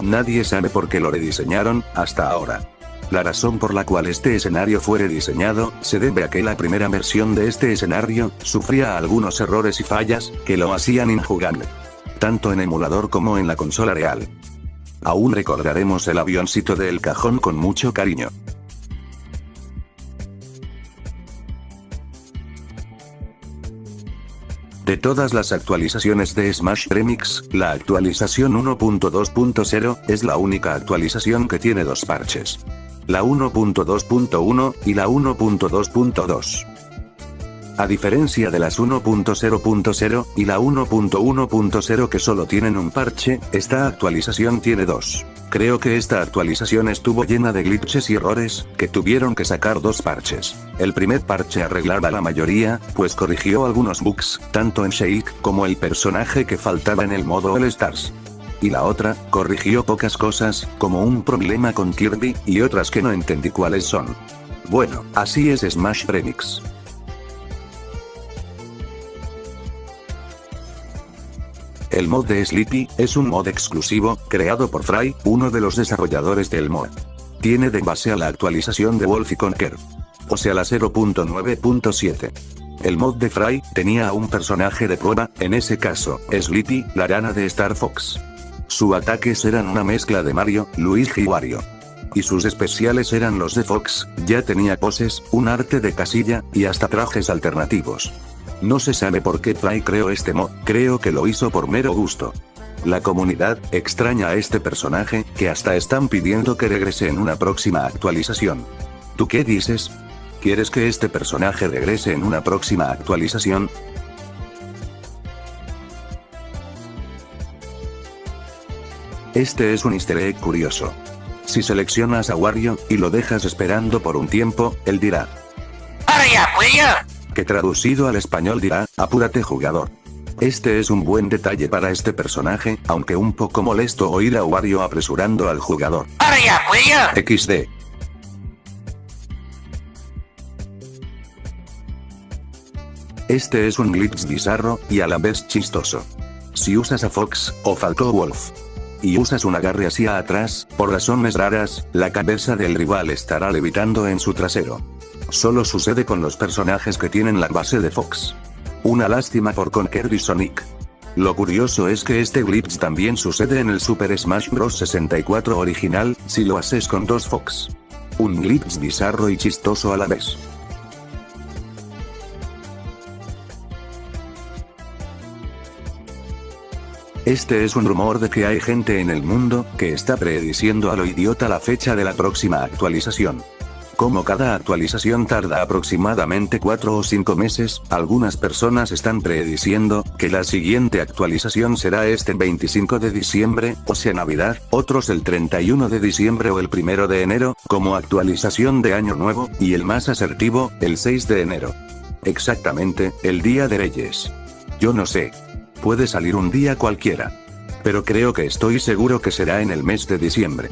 Nadie sabe por qué lo rediseñaron, hasta ahora. La razón por la cual este escenario fue rediseñado, se debe a que la primera versión de este escenario, sufría algunos errores y fallas, que lo hacían injugable. Tanto en emulador como en la consola real. Aún recordaremos el avioncito del cajón con mucho cariño. De todas las actualizaciones de Smash Remix, la actualización 1.2.0 es la única actualización que tiene dos parches. La 1.2.1 y la 1.2.2. A diferencia de las 1.0.0 y la 1.1.0 que solo tienen un parche, esta actualización tiene dos. Creo que esta actualización estuvo llena de glitches y errores, que tuvieron que sacar dos parches. El primer parche arreglaba la mayoría, pues corrigió algunos bugs, tanto en Shake como el personaje que faltaba en el modo All Stars. Y la otra, corrigió pocas cosas, como un problema con Kirby, y otras que no entendí cuáles son. Bueno, así es Smash Remix. El mod de Sleepy es un mod exclusivo, creado por Fry, uno de los desarrolladores del mod. Tiene de base a la actualización de Wolf y Conquer. O sea la 0.9.7. El mod de Fry tenía a un personaje de prueba, en ese caso, Sleepy, la rana de Star Fox. Sus ataques eran una mezcla de Mario, Luigi y Wario. Y sus especiales eran los de Fox, ya tenía poses, un arte de casilla, y hasta trajes alternativos. No se sabe por qué Fry creó este mod, creo que lo hizo por mero gusto. La comunidad extraña a este personaje, que hasta están pidiendo que regrese en una próxima actualización. ¿Tú qué dices? ¿Quieres que este personaje regrese en una próxima actualización? Este es un easter egg curioso. Si seleccionas a Wario, y lo dejas esperando por un tiempo, él dirá: que traducido al español dirá: apúrate jugador. Este es un buen detalle para este personaje, aunque un poco molesto oír a Wario apresurando al jugador. XD. Este es un glitch bizarro, y a la vez chistoso. Si usas a Fox, o Falco Wolf, y usas un agarre hacia atrás, por razones raras, la cabeza del rival estará levitando en su trasero. Solo sucede con los personajes que tienen la base de Fox. Una lástima por Conquer y Sonic. Lo curioso es que este glitch también sucede en el Super Smash Bros. 64 original, si lo haces con dos Fox. Un glitch bizarro y chistoso a la vez. Este es un rumor de que hay gente en el mundo, que está prediciendo a lo idiota la fecha de la próxima actualización. Como cada actualización tarda aproximadamente 4 o 5 meses, algunas personas están prediciendo que la siguiente actualización será este 25 de diciembre, o sea Navidad, otros el 31 de diciembre o el 1 de enero, como actualización de Año Nuevo, y el más asertivo, el 6 de enero. Exactamente, el Día de Reyes. Yo no sé. Puede salir un día cualquiera. Pero creo que estoy seguro que será en el mes de diciembre.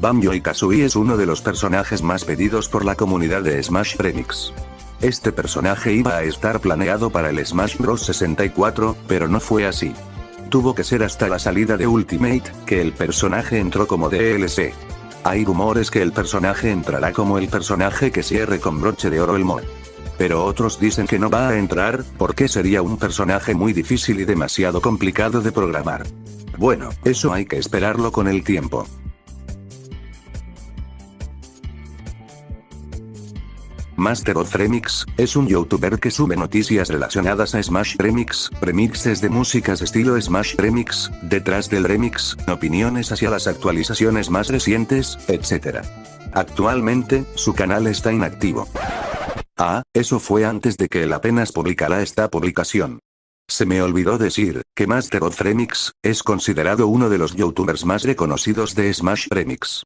Banjo-Kazooie es uno de los personajes más pedidos por la comunidad de Smash Remix. Este personaje iba a estar planeado para el Smash Bros. 64, pero no fue así. Tuvo que ser hasta la salida de Ultimate, que el personaje entró como DLC. Hay rumores que el personaje entrará como el personaje que cierre con broche de oro el mod. Pero otros dicen que no va a entrar, porque sería un personaje muy difícil y demasiado complicado de programar. Bueno, eso hay que esperarlo con el tiempo. Master of Remix es un youtuber que sube noticias relacionadas a Smash Remix, remixes de músicas estilo Smash Remix, detrás del remix, opiniones hacia las actualizaciones más recientes, etc. Actualmente, su canal está inactivo. Ah, eso fue antes de que él apenas publicara esta publicación. Se me olvidó decir, que Master of Remix, es considerado uno de los youtubers más reconocidos de Smash Remix.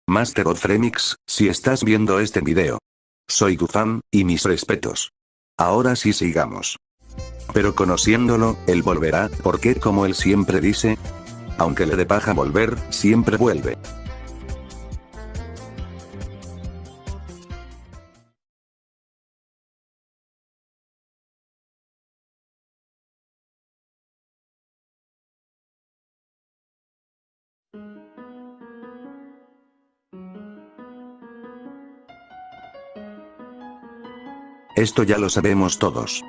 Master of Remix, si estás viendo este video. Soy tu fan, y mis respetos. Ahora sí sigamos. Pero conociéndolo, él volverá, porque como él siempre dice, aunque le dé paja volver, siempre vuelve. Esto ya lo sabemos todos.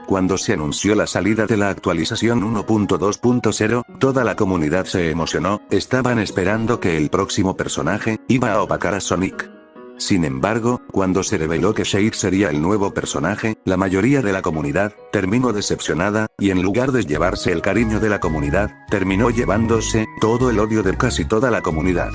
Cuando se anunció la salida de la actualización 1.2.0, toda la comunidad se emocionó, estaban esperando que el próximo personaje iba a opacar a Sonic. Sin embargo, cuando se reveló que Shake sería el nuevo personaje, la mayoría de la comunidad terminó decepcionada, y en lugar de llevarse el cariño de la comunidad, terminó llevándose todo el odio de casi toda la comunidad.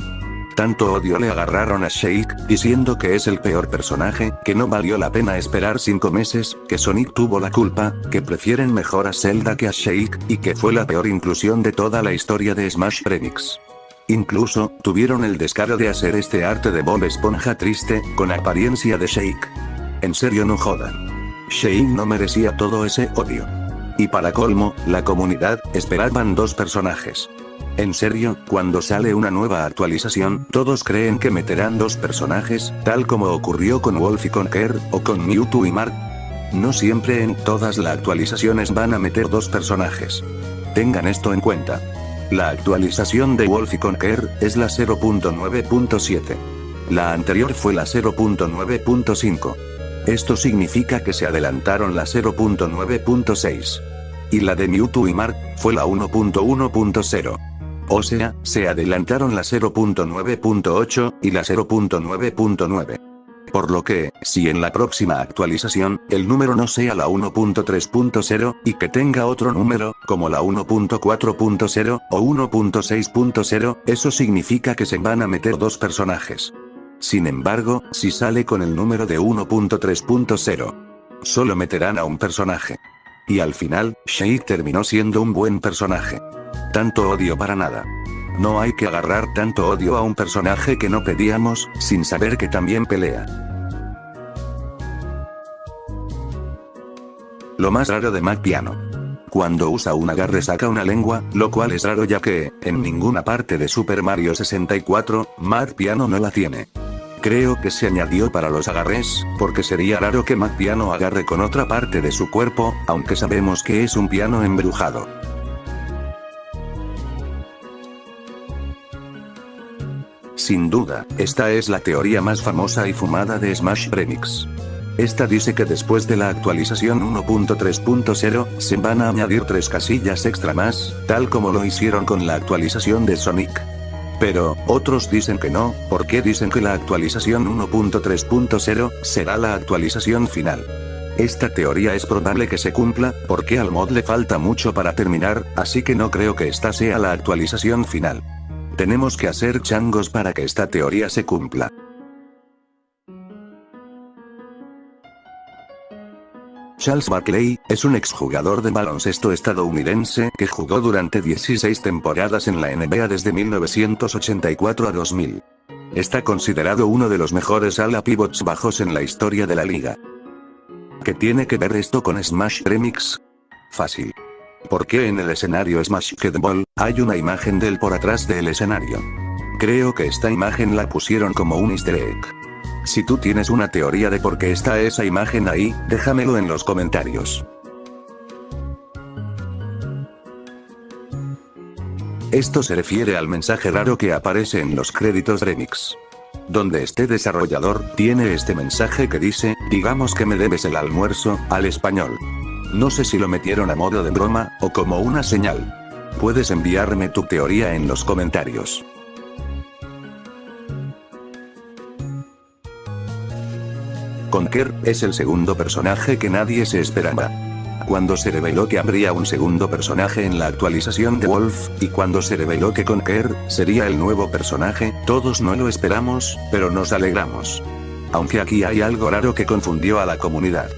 Tanto odio le agarraron a Shake, diciendo que es el peor personaje, que no valió la pena esperar 5 meses, que Sonic tuvo la culpa, que prefieren mejor a Zelda que a Shake, y que fue la peor inclusión de toda la historia de Smash Remix. Incluso, tuvieron el descaro de hacer este arte de Bob Esponja triste, con apariencia de Shake. En serio, no jodan. Shake no merecía todo ese odio. Y para colmo, la comunidad esperaban 2 personajes. En serio, cuando sale una nueva actualización, todos creen que meterán 2 personajes, tal como ocurrió con Wolf y Conker, o con Mewtwo y Mark. No siempre en todas las actualizaciones van a meter 2 personajes. Tengan esto en cuenta. La actualización de Wolf y Conker es la 0.9.7. La anterior fue la 0.9.5. Esto significa que se adelantaron la 0.9.6. Y la de Mewtwo y Mark fue la 1.1.0. O sea, se adelantaron la 0.9.8 y la 0.9.9. Por lo que, si en la próxima actualización, el número no sea la 1.3.0, y que tenga otro número, como la 1.4.0, o 1.6.0, eso significa que se van a meter 2 personajes. Sin embargo, si sale con el número de 1.3.0, solo meterán a un personaje. Y al final, Sheik terminó siendo un buen personaje. Tanto odio para nada. No hay que agarrar tanto odio a un personaje que no pedíamos, sin saber que también pelea. Lo más raro de Mac Piano. Cuando usa un agarre saca una lengua, lo cual es raro ya que, en ninguna parte de Super Mario 64, Mac Piano no la tiene. Creo que se añadió para los agarres, porque sería raro que Mac Piano agarre con otra parte de su cuerpo, aunque sabemos que es un piano embrujado. Sin duda, esta es la teoría más famosa y fumada de Smash Remix. Esta dice que después de la actualización 1.3.0, se van a añadir 3 casillas extra más, tal como lo hicieron con la actualización de Sonic. Pero, otros dicen que no, porque dicen que la actualización 1.3.0 será la actualización final. Esta teoría es probable que se cumpla, porque al mod le falta mucho para terminar, así que no creo que esta sea la actualización final. Tenemos que hacer changos para que esta teoría se cumpla. Charles Barkley es un exjugador de baloncesto estadounidense que jugó durante 16 temporadas en la NBA desde 1984 a 2000. Está considerado uno de los mejores ala pivots bajos en la historia de la liga. ¿Qué tiene que ver esto con Smash Remix? Fácil. Porque en el escenario Smash Ball, hay una imagen de él por atrás del escenario. Creo que esta imagen la pusieron como un easter egg. Si tú tienes una teoría de por qué está esa imagen ahí, déjamelo en los comentarios. Esto se refiere al mensaje raro que aparece en los créditos Remix. Donde este desarrollador tiene este mensaje que dice, digamos que me debes el almuerzo, al español. No sé si lo metieron a modo de broma, o como una señal. Puedes enviarme tu teoría en los comentarios. Conker es el segundo personaje que nadie se esperaba. Cuando se reveló que habría un segundo personaje en la actualización de Wolf, y cuando se reveló que Conker sería el nuevo personaje, todos no lo esperamos, pero nos alegramos. Aunque aquí hay algo raro que confundió a la comunidad.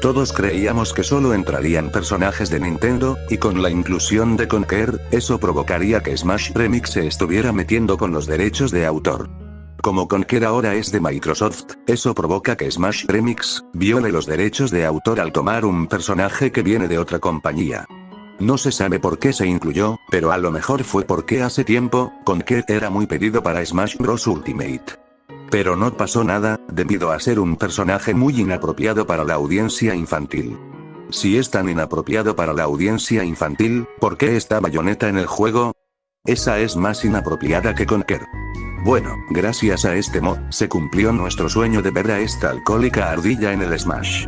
Todos creíamos que solo entrarían personajes de Nintendo, y con la inclusión de Conker, eso provocaría que Smash Remix se estuviera metiendo con los derechos de autor. Como Conker ahora es de Microsoft, eso provoca que Smash Remix viole los derechos de autor al tomar un personaje que viene de otra compañía. No se sabe por qué se incluyó, pero a lo mejor fue porque hace tiempo, Conker era muy pedido para Smash Bros. Ultimate. Pero no pasó nada, debido a ser un personaje muy inapropiado para la audiencia infantil. Si es tan inapropiado para la audiencia infantil, ¿por qué está Bayonetta en el juego? Esa es más inapropiada que Conker. Bueno, gracias a este mod, se cumplió nuestro sueño de ver a esta alcohólica ardilla en el Smash.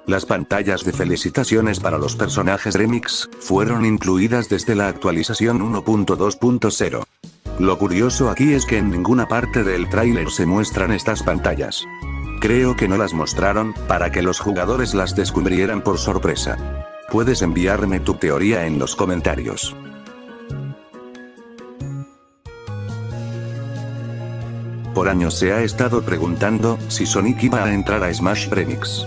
Las pantallas de felicitaciones para los personajes Remix fueron incluidas desde la actualización 1.2.0. Lo curioso aquí es que en ninguna parte del tráiler se muestran estas pantallas. Creo que no las mostraron, para que los jugadores las descubrieran por sorpresa. Puedes enviarme tu teoría en los comentarios. Por años se ha estado preguntando si Sonic iba a entrar a Smash Remix.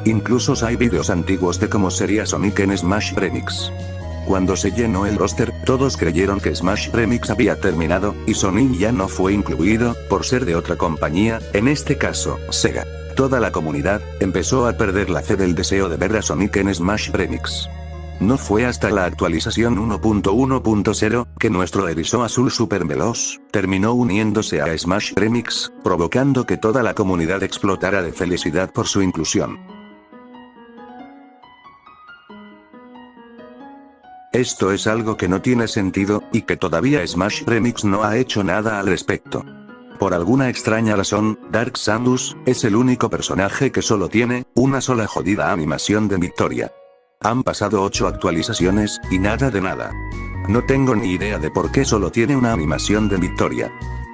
Incluso hay vídeos antiguos de cómo sería Sonic en Smash Remix. Cuando se llenó el roster, todos creyeron que Smash Remix había terminado, y Sonic ya no fue incluido, por ser de otra compañía, en este caso, Sega. Toda la comunidad empezó a perder la fe del deseo de ver a Sonic en Smash Remix. No fue hasta la actualización 1.1.0 que nuestro erizo azul super veloz terminó uniéndose a Smash Remix, provocando que toda la comunidad explotara de felicidad por su inclusión. Esto es algo que no tiene sentido, y que todavía Smash Remix no ha hecho nada al respecto. Por alguna extraña razón, Dark Samus es el único personaje que solo tiene una sola jodida animación de victoria. Han pasado 8 actualizaciones, y nada de nada. No tengo ni idea de por qué solo tiene una animación de victoria.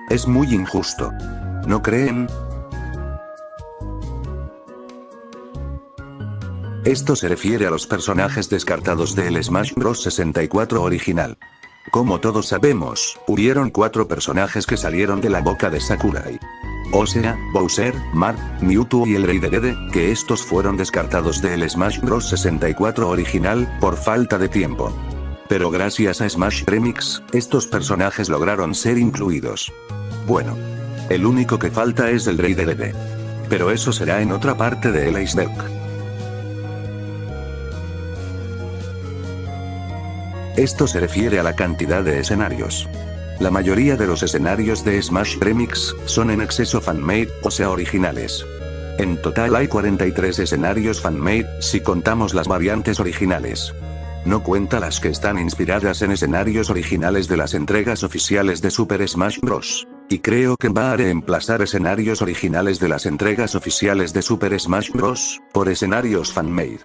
Es muy injusto. ¿No creen? Esto se refiere a los personajes descartados del Smash Bros. 64 original. Como todos sabemos, hubieron 4 personajes que salieron de la boca de Sakurai. O sea, Bowser, Marth, Mewtwo y el Rey Dedede, que estos fueron descartados del Smash Bros. 64 original, por falta de tiempo. Pero gracias a Smash Remix, estos personajes lograron ser incluidos. Bueno. El único que falta es el Rey Dedede. Pero eso será en otra parte de el iceberg. Esto se refiere a la cantidad de escenarios. La mayoría de los escenarios de Smash Remix son en exceso fanmade, o sea originales. En total hay 43 escenarios fanmade, si contamos las variantes originales. No cuenta las que están inspiradas en escenarios originales de las entregas oficiales de Super Smash Bros. Y creo que va a reemplazar escenarios originales de las entregas oficiales de Super Smash Bros. Por escenarios fanmade.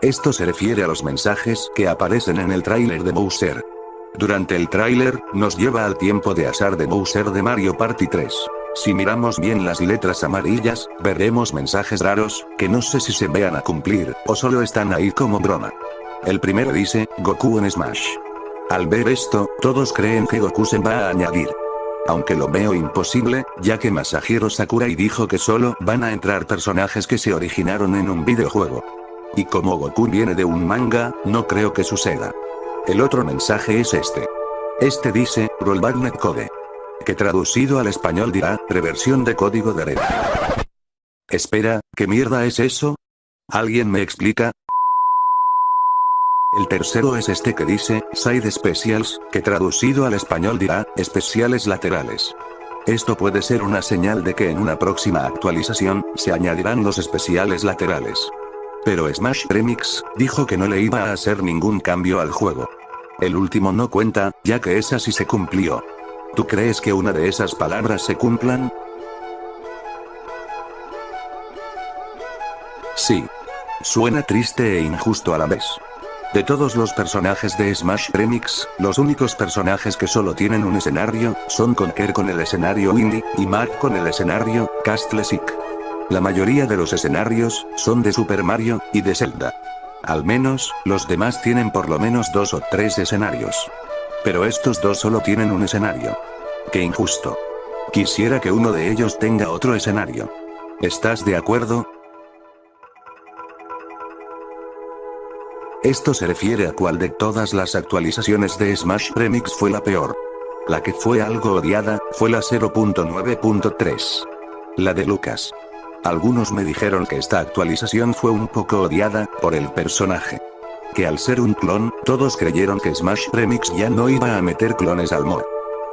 Esto se refiere a los mensajes que aparecen en el tráiler de Bowser. Durante el tráiler, nos lleva al tiempo de azar de Bowser de Mario Party 3. Si miramos bien las letras amarillas, veremos mensajes raros, que no sé si se vean a cumplir, o solo están ahí como broma. El primero dice, Goku en Smash. Al ver esto, todos creen que Goku se va a añadir. Aunque lo veo imposible, ya que Masahiro Sakurai dijo que solo van a entrar personajes que se originaron en un videojuego. Y como Goku viene de un manga, no creo que suceda. El otro mensaje es este. Este dice, Rollback Netcode. Que traducido al español dirá, reversión de código de red. Espera, ¿qué mierda es eso? ¿Alguien me explica? El tercero es este que dice, Side Specials, que traducido al español dirá, especiales laterales. Esto puede ser una señal de que en una próxima actualización, se añadirán los especiales laterales. Pero Smash Remix dijo que no le iba a hacer ningún cambio al juego. El último no cuenta, ya que esa sí se cumplió. ¿Tú crees que una de esas palabras se cumplan? Sí. Suena triste e injusto a la vez. De todos los personajes de Smash Remix, los únicos personajes que solo tienen un escenario, son Conker con el escenario Windy, y Mac con el escenario Castle Sick. La mayoría de los escenarios, son de Super Mario, y de Zelda. Al menos, los demás tienen por lo menos 2 o 3 escenarios. Pero estos dos solo tienen un escenario. ¡Qué injusto! Quisiera que uno de ellos tenga otro escenario. ¿Estás de acuerdo? Esto se refiere a cuál de todas las actualizaciones de Smash Remix fue la peor. La que fue algo odiada, fue la 0.9.3. La de Lucas. Algunos me dijeron que esta actualización fue un poco odiada, por el personaje. Que al ser un clon, todos creyeron que Smash Remix ya no iba a meter clones al mod.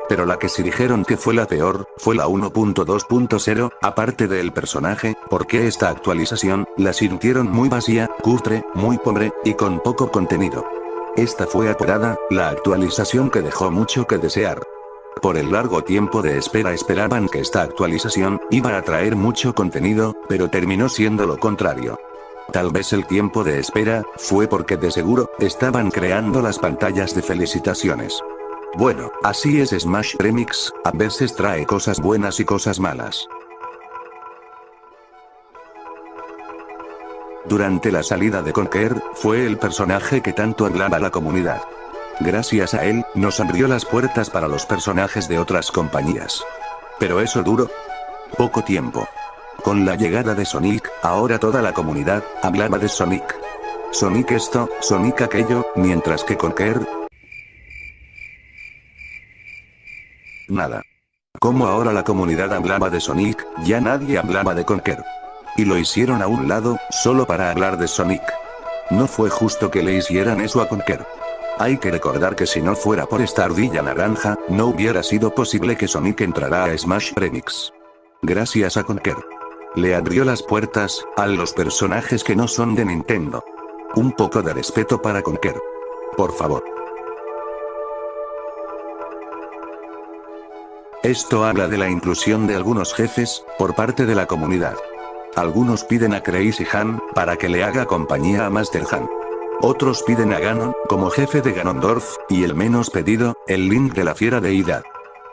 Pero la que sí dijeron que fue la peor, fue la 1.2.0, aparte del personaje, porque esta actualización, la sintieron muy vacía, cutre, muy pobre, y con poco contenido. Esta fue apodada, la actualización que dejó mucho que desear. Por el largo tiempo de espera esperaban que esta actualización iba a traer mucho contenido, pero terminó siendo lo contrario. Tal vez el tiempo de espera fue porque de seguro estaban creando las pantallas de felicitaciones. Bueno, así es Smash Remix, a veces trae cosas buenas y cosas malas. Durante la salida de Conker, fue el personaje que tanto hablaba la comunidad. Gracias a él, nos abrió las puertas para los personajes de otras compañías. Pero eso duró poco tiempo. Con la llegada de Sonic, ahora toda la comunidad hablaba de Sonic. Sonic esto, Sonic aquello, mientras que Conker... nada. Como ahora la comunidad hablaba de Sonic, ya nadie hablaba de Conker. Y lo hicieron a un lado, solo para hablar de Sonic. No fue justo que le hicieran eso a Conker. Hay que recordar que si no fuera por esta ardilla naranja, no hubiera sido posible que Sonic entrara a Smash Remix. Gracias a Conker. Le abrió las puertas a los personajes que no son de Nintendo. Un poco de respeto para Conker. Por favor. Esto habla de la inclusión de algunos jefes, por parte de la comunidad. Algunos piden a Crazy Han, para que le haga compañía a Master Han. Otros piden a Ganon, como jefe de Ganondorf, y el menos pedido, el Link de la Fiera Deidad.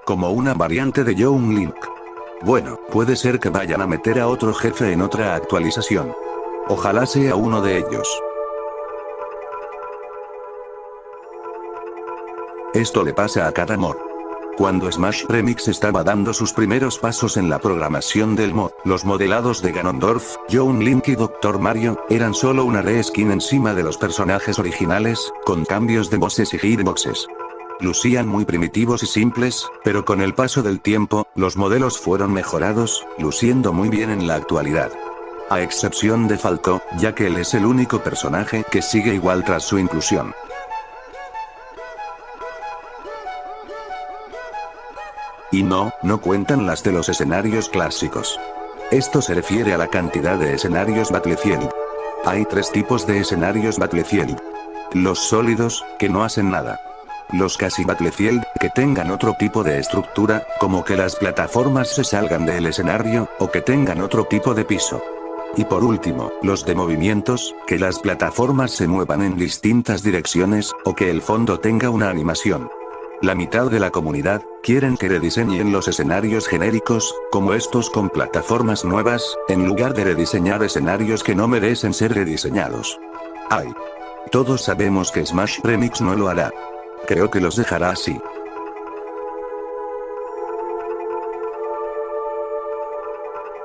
Como una variante de Young Link. Bueno, puede ser que vayan a meter a otro jefe en otra actualización. Ojalá sea uno de ellos. Esto le pasa a cada mod. Cuando Smash Remix estaba dando sus primeros pasos en la programación del mod, los modelados de Ganondorf, Young Link y Dr. Mario, eran solo una reskin encima de los personajes originales, con cambios de voces y hitboxes. Lucían muy primitivos y simples, pero con el paso del tiempo, los modelos fueron mejorados, luciendo muy bien en la actualidad. A excepción de Falco, ya que él es el único personaje que sigue igual tras su inclusión. Y no cuentan las de los escenarios clásicos. Esto se refiere a la cantidad de escenarios Battlefield. Hay 3 tipos de escenarios Battlefield. Los sólidos, que no hacen nada. Los casi Battlefield, que tengan otro tipo de estructura, como que las plataformas se salgan del escenario, o que tengan otro tipo de piso. Y por último, los de movimientos, que las plataformas se muevan en distintas direcciones, o que el fondo tenga una animación. La mitad de la comunidad quieren que rediseñen los escenarios genéricos, como estos con plataformas nuevas, en lugar de rediseñar escenarios que no merecen ser rediseñados. ¡Ay! Todos sabemos que Smash Remix no lo hará. Creo que los dejará así.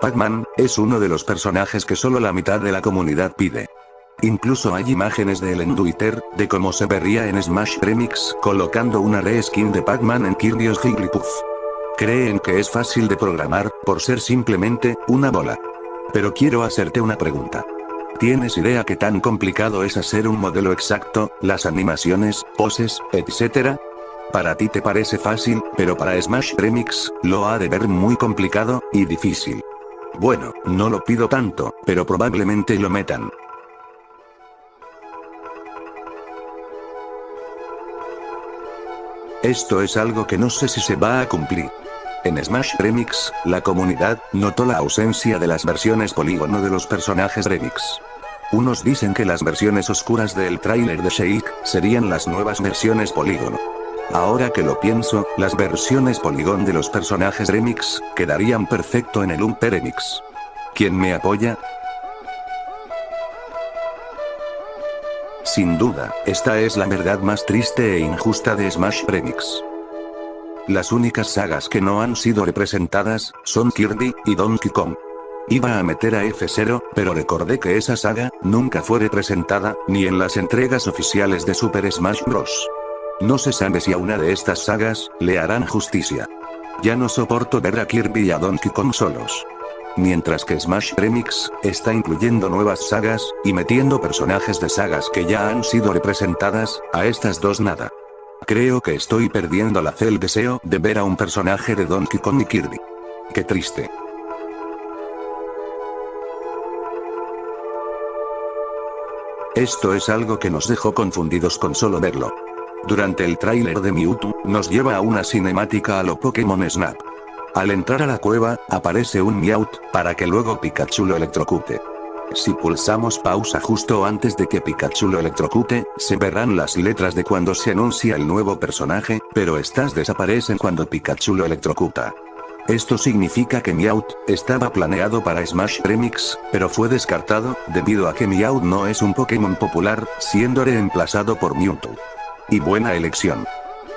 Pac-Man es uno de los personajes que solo la mitad de la comunidad pide. Incluso hay imágenes de él en Twitter, de cómo se vería en Smash Remix colocando una reskin de Pac-Man en Kirby's Jigglypuff. Creen que es fácil de programar, por ser simplemente una bola. Pero quiero hacerte una pregunta. ¿Tienes idea qué tan complicado es hacer un modelo exacto, las animaciones, poses, etc.? Para ti te parece fácil, pero para Smash Remix, lo ha de ver muy complicado, y difícil. Bueno, no lo pido tanto, pero probablemente lo metan. Esto es algo que no sé si se va a cumplir. En Smash Remix, la comunidad notó la ausencia de las versiones polígono de los personajes Remix. Unos dicen que las versiones oscuras del tráiler de Shake serían las nuevas versiones polígono. Ahora que lo pienso, las versiones polígono de los personajes Remix quedarían perfecto en el Umpe Remix. ¿Quién me apoya? Sin duda, esta es la verdad más triste e injusta de Smash Remix. Las únicas sagas que no han sido representadas son Kirby y Donkey Kong. Iba a meter a F0, pero recordé que esa saga nunca fue representada, ni en las entregas oficiales de Super Smash Bros. No se sabe si a una de estas sagas le harán justicia. Ya no soporto ver a Kirby y a Donkey Kong solos. Mientras que Smash Remix está incluyendo nuevas sagas, y metiendo personajes de sagas que ya han sido representadas, a estas dos nada. Creo que estoy perdiendo la fe el deseo de ver a un personaje de Donkey Kong y Kirby. Qué triste. Esto es algo que nos dejó confundidos con solo verlo. Durante el tráiler de Mewtwo, nos lleva a una cinemática a lo Pokémon Snap. Al entrar a la cueva, aparece un Meowth, para que luego Pikachu lo electrocute. Si pulsamos pausa justo antes de que Pikachu lo electrocute, se verán las letras de cuando se anuncia el nuevo personaje, pero estas desaparecen cuando Pikachu lo electrocuta. Esto significa que Meowth estaba planeado para Smash Remix, pero fue descartado, debido a que Meowth no es un Pokémon popular, siendo reemplazado por Mewtwo. Y buena elección.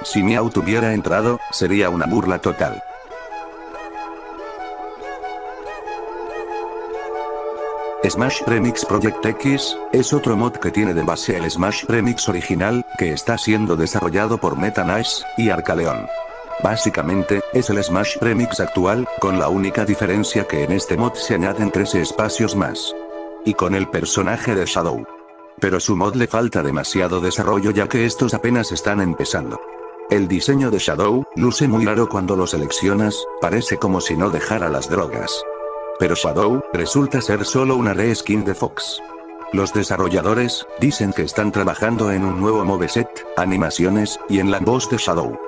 Si Meowth hubiera entrado, sería una burla total. Smash Remix Project X es otro mod que tiene de base el Smash Remix original, que está siendo desarrollado por Metanice y Arcaleon. Básicamente, es el Smash Remix actual, con la única diferencia que en este mod se añaden 13 espacios más. Y con el personaje de Shadow. Pero su mod le falta demasiado desarrollo ya que estos apenas están empezando. El diseño de Shadow luce muy raro cuando lo seleccionas, parece como si no dejara las drogas. Pero Shadow resulta ser solo una reskin de Fox. Los desarrolladores dicen que están trabajando en un nuevo moveset, animaciones y en la voz de Shadow.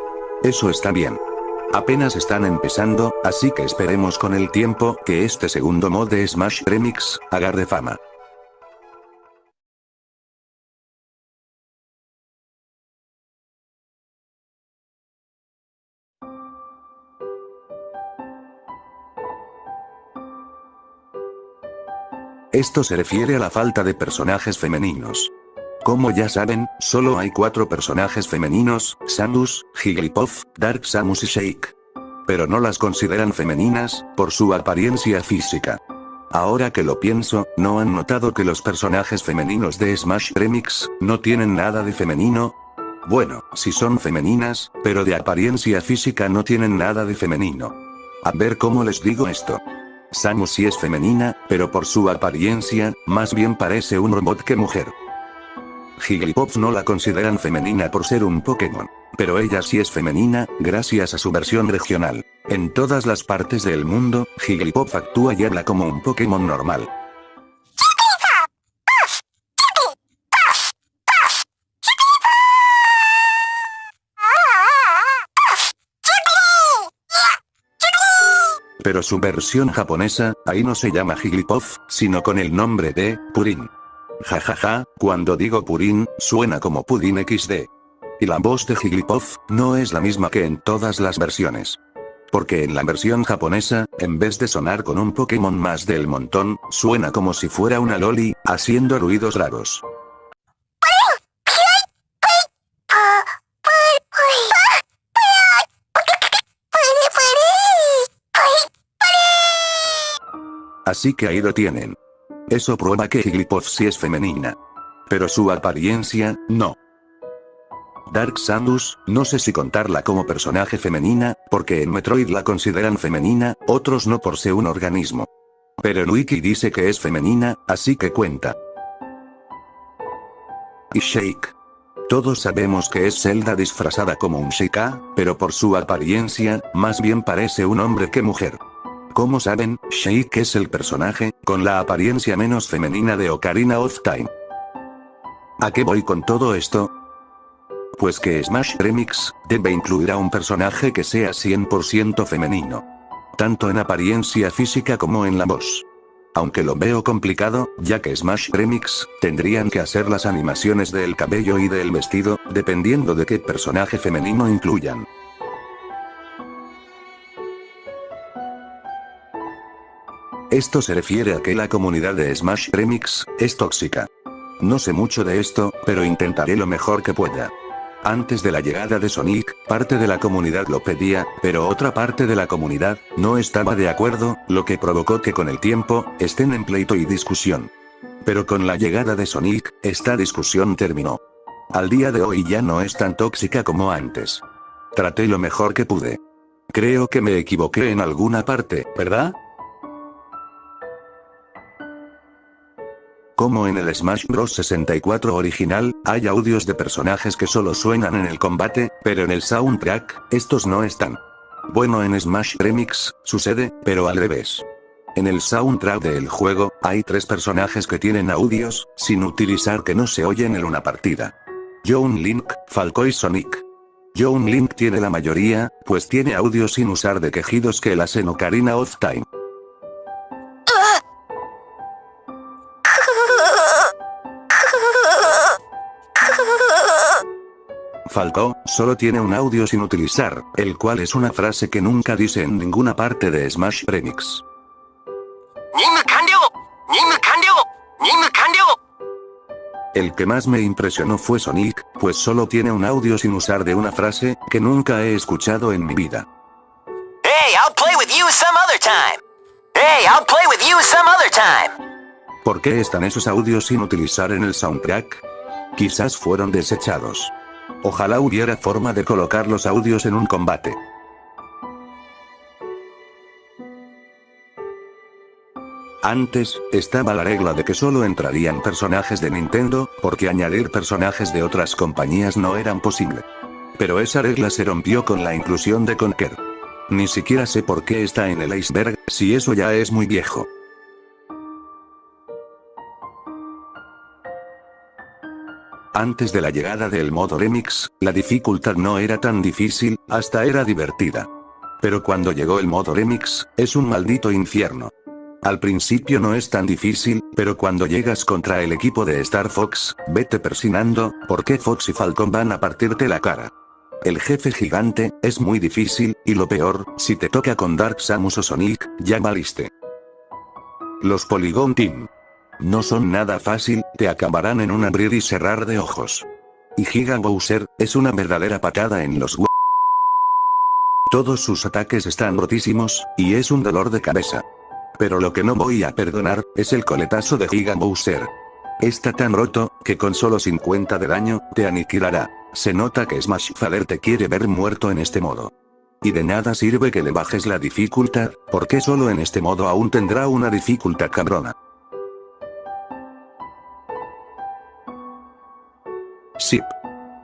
Eso está bien. Apenas están empezando, así que esperemos con el tiempo que este segundo mod de Smash Remix agarre fama. Esto se refiere a la falta de personajes femeninos. Como ya saben, solo hay 4 personajes femeninos, Samus, Jigglypuff, Dark Samus y Shake. Pero no las consideran femeninas, por su apariencia física. Ahora que lo pienso, ¿no han notado que los personajes femeninos de Smash Remix no tienen nada de femenino? Bueno, sí son femeninas, pero de apariencia física no tienen nada de femenino. A ver cómo les digo esto. Samus sí es femenina, pero por su apariencia, más bien parece un robot que mujer. Jigglypuff no la consideran femenina por ser un Pokémon, pero ella sí es femenina, gracias a su versión regional. En todas las partes del mundo, Jigglypuff actúa y habla como un Pokémon normal. Pero su versión japonesa, ahí no se llama Jigglypuff, sino con el nombre de Purin. Jajaja, cuando digo Purin, suena como Pudin XD. Y la voz de Jigglypuff no es la misma que en todas las versiones. Porque en la versión japonesa, en vez de sonar con un Pokémon más del montón, suena como si fuera una loli, haciendo ruidos raros. Así que ahí lo tienen. Eso prueba que Jigglypuff sí es femenina. Pero su apariencia, no. Dark Samus, no sé si contarla como personaje femenina, porque en Metroid la consideran femenina, otros no por ser un organismo. Pero en Wiki dice que es femenina, así que cuenta. Y Shake. Todos sabemos que es Zelda disfrazada como un Sheikah, pero por su apariencia, más bien parece un hombre que mujer. Como saben, Shake es el personaje con la apariencia menos femenina de Ocarina of Time. ¿A qué voy con todo esto? Pues que Smash Remix debe incluir a un personaje que sea 100% femenino. Tanto en apariencia física como en la voz. Aunque lo veo complicado, ya que Smash Remix tendrían que hacer las animaciones del cabello y del vestido, dependiendo de qué personaje femenino incluyan. Esto se refiere a que la comunidad de Smash Remix es tóxica. No sé mucho de esto, pero intentaré lo mejor que pueda. Antes de la llegada de Sonic, parte de la comunidad lo pedía, pero otra parte de la comunidad no estaba de acuerdo, lo que provocó que con el tiempo estén en pleito y discusión. Pero con la llegada de Sonic, esta discusión terminó. Al día de hoy ya no es tan tóxica como antes. Traté lo mejor que pude. Creo que me equivoqué en alguna parte, ¿verdad? Como en el Smash Bros 64 original, hay audios de personajes que solo suenan en el combate, pero en el soundtrack, estos no están. Bueno, en Smash Remix, sucede, pero al revés. En el soundtrack del juego, hay 3 personajes que tienen audios, sin utilizar que no se oyen en una partida. Young Link, Falco y Sonic. Young Link tiene la mayoría, pues tiene audios sin usar de quejidos que él hace en Ocarina of Time. Falco solo tiene un audio sin utilizar, el cual es una frase que nunca dice en ninguna parte de Smash Remix. El que más me impresionó fue Sonic, pues solo tiene un audio sin usar de una frase que nunca he escuchado en mi vida. ¿Por qué están esos audios sin utilizar en el soundtrack? Quizás fueron desechados. Ojalá hubiera forma de colocar los audios en un combate. Antes, estaba la regla de que solo entrarían personajes de Nintendo, porque añadir personajes de otras compañías no eran posible. Pero esa regla se rompió con la inclusión de Conker. Ni siquiera sé por qué está en el iceberg, si eso ya es muy viejo. Antes de la llegada del modo remix, la dificultad no era tan difícil, hasta era divertida. Pero cuando llegó el modo remix, es un maldito infierno. Al principio no es tan difícil, pero cuando llegas contra el equipo de Star Fox, vete persinando, porque Fox y Falcon van a partirte la cara. El jefe gigante, es muy difícil, y lo peor, si te toca con Dark Samus o Sonic, ya valiste. Los Polygon Team. No son nada fácil, te acabarán en un abrir y cerrar de ojos. Y Giga Bowser, es una verdadera patada en los huevos. Todos sus ataques están rotísimos, y es un dolor de cabeza. Pero lo que no voy a perdonar, es el coletazo de Giga Bowser. Está tan roto, que con solo 50 de daño, te aniquilará. Se nota que Smash Father te quiere ver muerto en este modo. Y de nada sirve que le bajes la dificultad, porque solo en este modo aún tendrá una dificultad cabrona. Sí.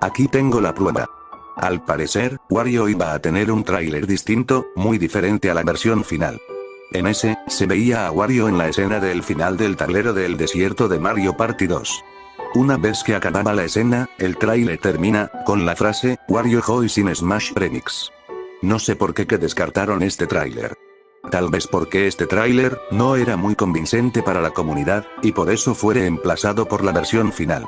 Aquí tengo la prueba. Al parecer, Wario iba a tener un tráiler distinto, muy diferente a la versión final. En ese, se veía a Wario en la escena del final del tablero del desierto de Mario Party 2. Una vez que acababa la escena, el tráiler termina, con la frase, Wario Joy sin Smash Remix. No sé por qué que descartaron este tráiler. Tal vez porque este tráiler, no era muy convincente para la comunidad, y por eso fue reemplazado por la versión final.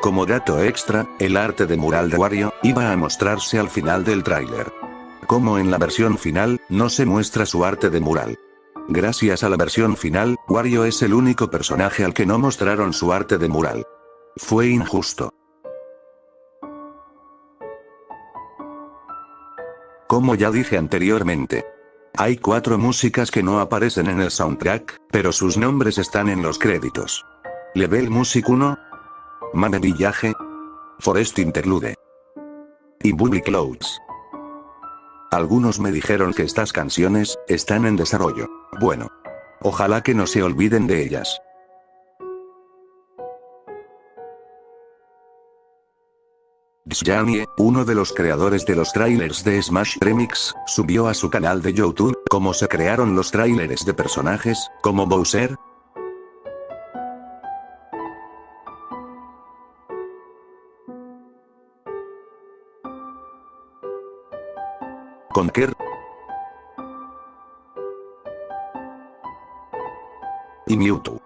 Como dato extra, el arte de mural de Wario, iba a mostrarse al final del tráiler. Como en la versión final, no se muestra su arte de mural. Gracias a la versión final, Wario es el único personaje al que no mostraron su arte de mural. Fue injusto. Como ya dije anteriormente, hay 4 músicas que no aparecen en el soundtrack, pero sus nombres están en los créditos. Level Music 1, Mame Village, Forest Interlude y Bully Clouds. Algunos me dijeron que estas canciones están en desarrollo. Bueno, ojalá que no se olviden de ellas. Djanie, uno de los creadores de los trailers de Smash Remix, subió a su canal de YouTube cómo se crearon los trailers de personajes, como Bowser, Conker y Mewtwo.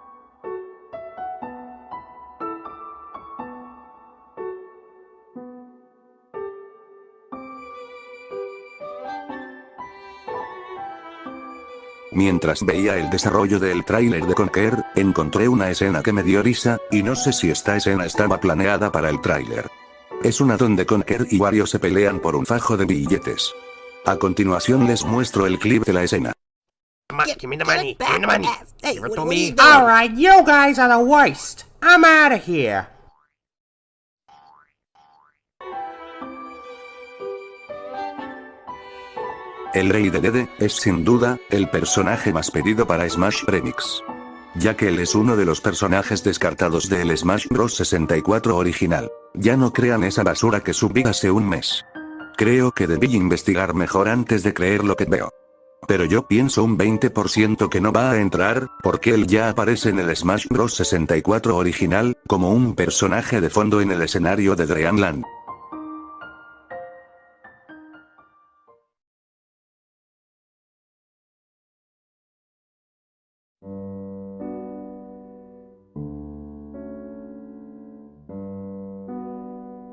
Mientras veía el desarrollo del tráiler de Conker, encontré una escena que me dio risa, y no sé si esta escena estaba planeada para el tráiler. Es una donde Conker y Wario se pelean por un fajo de billetes. A continuación les muestro el clip de la escena. Give me the money. Give me the money. Hey, Give it what to are me. you doing? Alright, you guys are the worst. I'm out of here. El Rey de Dede, es sin duda, el personaje más pedido para Smash Remix. Ya que él es uno de los personajes descartados del Smash Bros. 64 original. Ya no crean esa basura que subí hace un mes. Creo que debí investigar mejor antes de creer lo que veo. Pero yo pienso un 20% que no va a entrar, porque él ya aparece en el Smash Bros. 64 original, como un personaje de fondo en el escenario de Dreamland.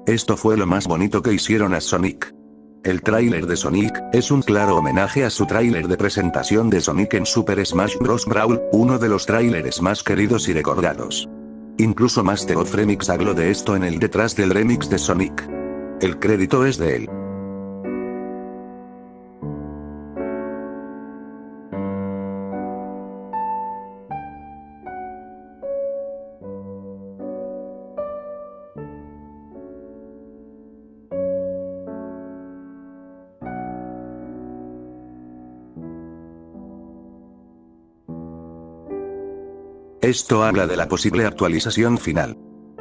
Esto fue lo más bonito que hicieron a Sonic. El tráiler de Sonic, es un claro homenaje a su tráiler de presentación de Sonic en Super Smash Bros. Brawl, uno de los tráileres más queridos y recordados. Incluso Master of Remix habló de esto en el detrás del remix de Sonic. El crédito es de él. Esto habla de la posible actualización final.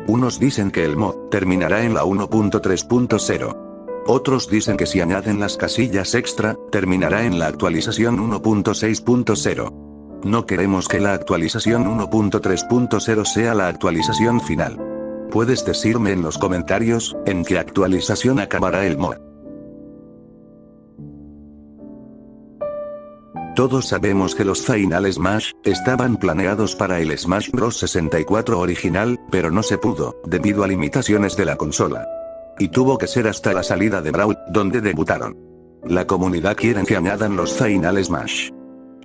Unos dicen que el mod terminará en la 1.3.0. Otros dicen que si añaden las casillas extra, terminará en la actualización 1.6.0. No queremos que la actualización 1.3.0 sea la actualización final. Puedes decirme en los comentarios, en qué actualización acabará el mod. Todos sabemos que los Final Smash estaban planeados para el Smash Bros. 64 original, pero no se pudo, debido a limitaciones de la consola. Y tuvo que ser hasta la salida de Brawl, donde debutaron. La comunidad quiere que añadan los Final Smash.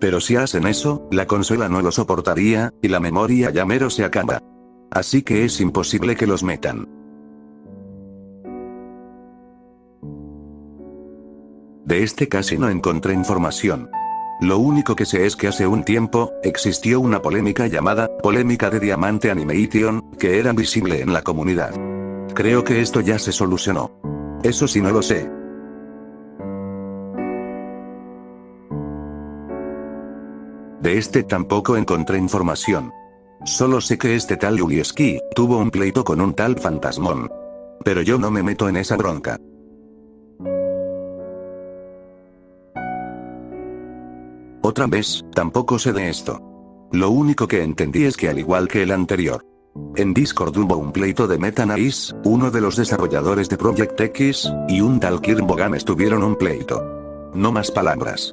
Pero si hacen eso, la consola no lo soportaría, y la memoria ya mero se acaba. Así que es imposible que los metan. De este casi no encontré información. Lo único que sé es que hace un tiempo, existió una polémica llamada Polémica de Diamante Animation, que era visible en la comunidad. Creo que esto ya se solucionó. Eso sí no lo sé. De este tampoco encontré información. Solo sé que este tal Ulieski tuvo un pleito con un tal Fantasmón. Pero yo no me meto en esa bronca. Otra vez, tampoco sé de esto. Lo único que entendí es que al igual que el anterior, en Discord hubo un pleito de Meta Knight, uno de los desarrolladores de Project X, y un tal Kirk Bogan tuvieron un pleito. No más palabras.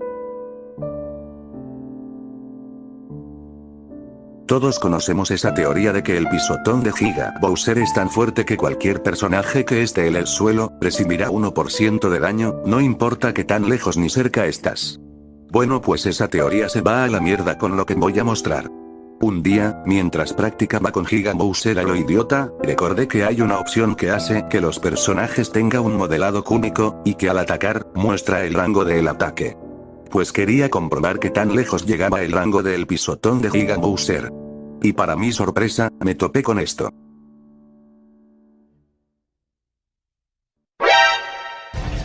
Todos conocemos esa teoría de que el pisotón de Giga Bowser es tan fuerte que cualquier personaje que esté en el suelo, recibirá 1% de daño, no importa que tan lejos ni cerca estás. Bueno, pues esa teoría se va a la mierda con lo que voy a mostrar. Un día, mientras practicaba con Giga Bowser a lo idiota, recordé que hay una opción que hace que los personajes tengan un modelado cúbico, y que al atacar, muestra el rango del ataque. Pues quería comprobar qué tan lejos llegaba el rango del pisotón de Giga Bowser. Y para mi sorpresa, me topé con esto.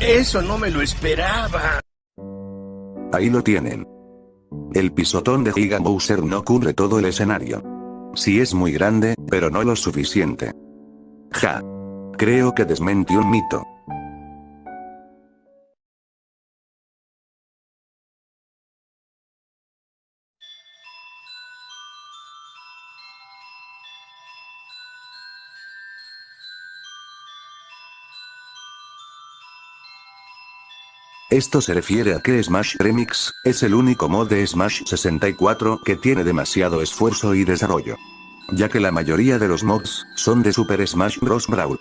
Eso no me lo esperaba. Ahí lo tienen. El pisotón de Giga Bowser no cubre todo el escenario. Sí es muy grande, pero no lo suficiente. Ja. Creo que desmentí un mito. Esto se refiere a que Smash Remix es el único mod de Smash 64 que tiene demasiado esfuerzo y desarrollo. Ya que la mayoría de los mods son de Super Smash Bros. Brawl.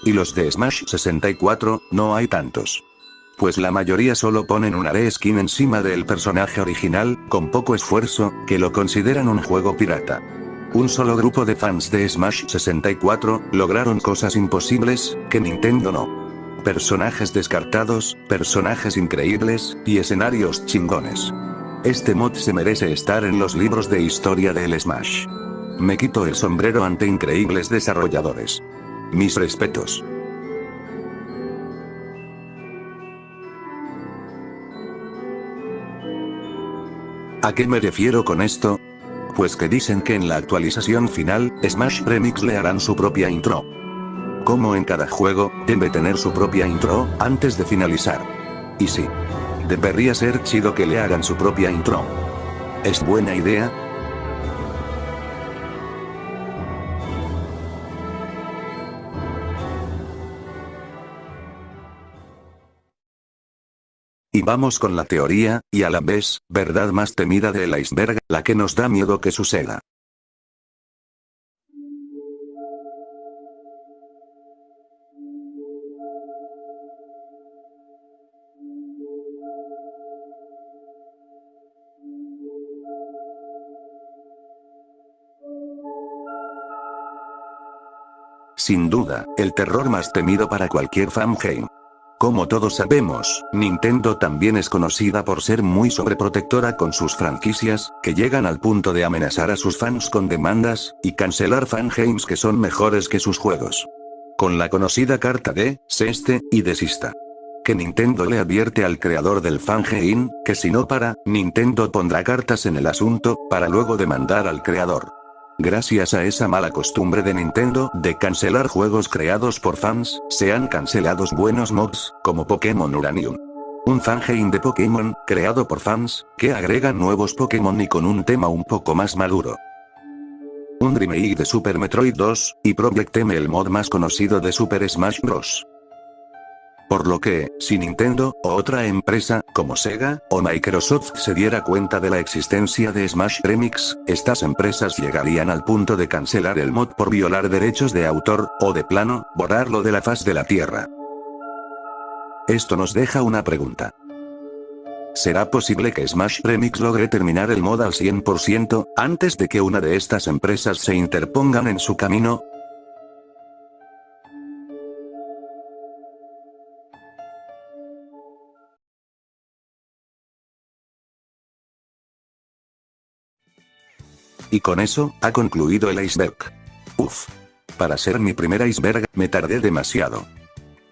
Y los de Smash 64 no hay tantos. Pues la mayoría solo ponen una reskin encima del personaje original, con poco esfuerzo, que lo consideran un juego pirata. Un solo grupo de fans de Smash 64 lograron cosas imposibles que Nintendo no. Personajes descartados, personajes increíbles, y escenarios chingones. Este mod se merece estar en los libros de historia del Smash. Me quito el sombrero ante increíbles desarrolladores. Mis respetos. ¿A qué me refiero con esto? Pues que dicen que en la actualización final, Smash Remix le harán su propia intro. Como en cada juego, debe tener su propia intro, antes de finalizar. Y sí. Debería ser chido que le hagan su propia intro. ¿Es buena idea? Y vamos con la teoría, y a la vez, verdad más temida del iceberg, la que nos da miedo que suceda. Sin duda, el terror más temido para cualquier fangame. Como todos sabemos, Nintendo también es conocida por ser muy sobreprotectora con sus franquicias, que llegan al punto de amenazar a sus fans con demandas, y cancelar fangames que son mejores que sus juegos. Con la conocida carta de «Ceste y desista». Que Nintendo le advierte al creador del fangame, que si no para, Nintendo pondrá cartas en el asunto, para luego demandar al creador. Gracias a esa mala costumbre de Nintendo de cancelar juegos creados por fans, se han cancelado buenos mods, como Pokémon Uranium. Un fangame de Pokémon, creado por fans, que agregan nuevos Pokémon y con un tema un poco más maduro. Un remake de Super Metroid 2, y Project M, el mod más conocido de Super Smash Bros. Por lo que, si Nintendo, o otra empresa, como Sega, o Microsoft se diera cuenta de la existencia de Smash Remix, estas empresas llegarían al punto de cancelar el mod por violar derechos de autor, o de plano, borrarlo de la faz de la tierra. Esto nos deja una pregunta. ¿Será posible que Smash Remix logre terminar el mod al 100% antes de que una de estas empresas se interpongan en su camino? Y con eso, ha concluido el iceberg. Uf. Para ser mi primer iceberg, me tardé demasiado.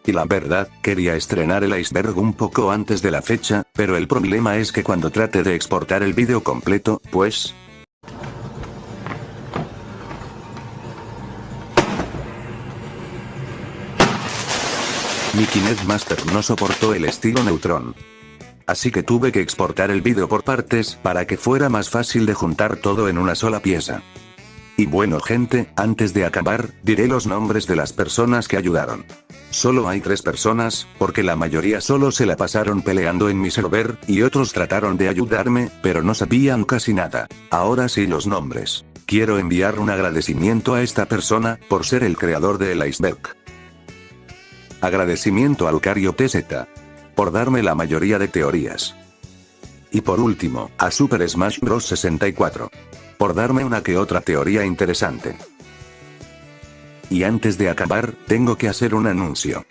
Y la verdad, quería estrenar el iceberg un poco antes de la fecha, pero el problema es que cuando trate de exportar el vídeo completo, pues... mi Kinect Master no soportó el estilo Neutron. Así que tuve que exportar el vídeo por partes para que fuera más fácil de juntar todo en una sola pieza. Y bueno gente, antes de acabar, diré los nombres de las personas que ayudaron. Solo hay 3 personas, porque la mayoría solo se la pasaron peleando en mi server, y otros trataron de ayudarme, pero no sabían casi nada. Ahora sí los nombres. Quiero enviar un agradecimiento a esta persona, por ser el creador del iceberg. Agradecimiento a Lucario TZ. Por darme la mayoría de teorías. Y por último, a Super Smash Bros. 64. Por darme una que otra teoría interesante. Y antes de acabar, tengo que hacer un anuncio.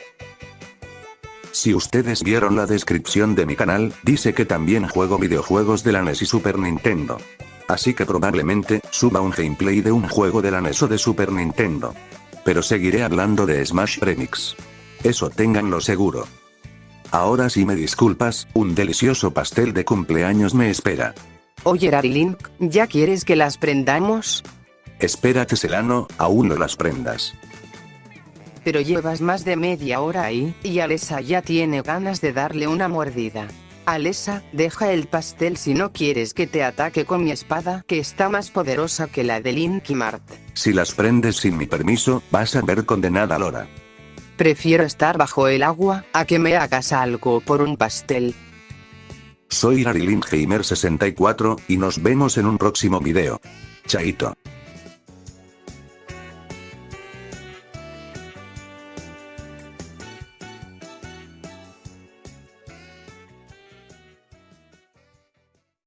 Si ustedes vieron la descripción de mi canal, dice que también juego videojuegos de la NES y Super Nintendo. Así que probablemente, suba un gameplay de un juego de la NES o de Super Nintendo. Pero seguiré hablando de Smash Remix. Eso ténganlo seguro. Ahora sí me disculpas, un delicioso pastel de cumpleaños me espera. Oye Darilink, ¿ya quieres que las prendamos? Espérate Celano, aún no las prendas. Pero llevas más de media hora ahí, y Alessa ya tiene ganas de darle una mordida. Alessa, deja el pastel si no quieres que te ataque con mi espada, que está más poderosa que la de Linky Mart. Si las prendes sin mi permiso, vas a ver condenada Lora. Prefiero estar bajo el agua, a que me hagas algo por un pastel. Soy Darilink Gamer 64, y nos vemos en un próximo video. Chaito.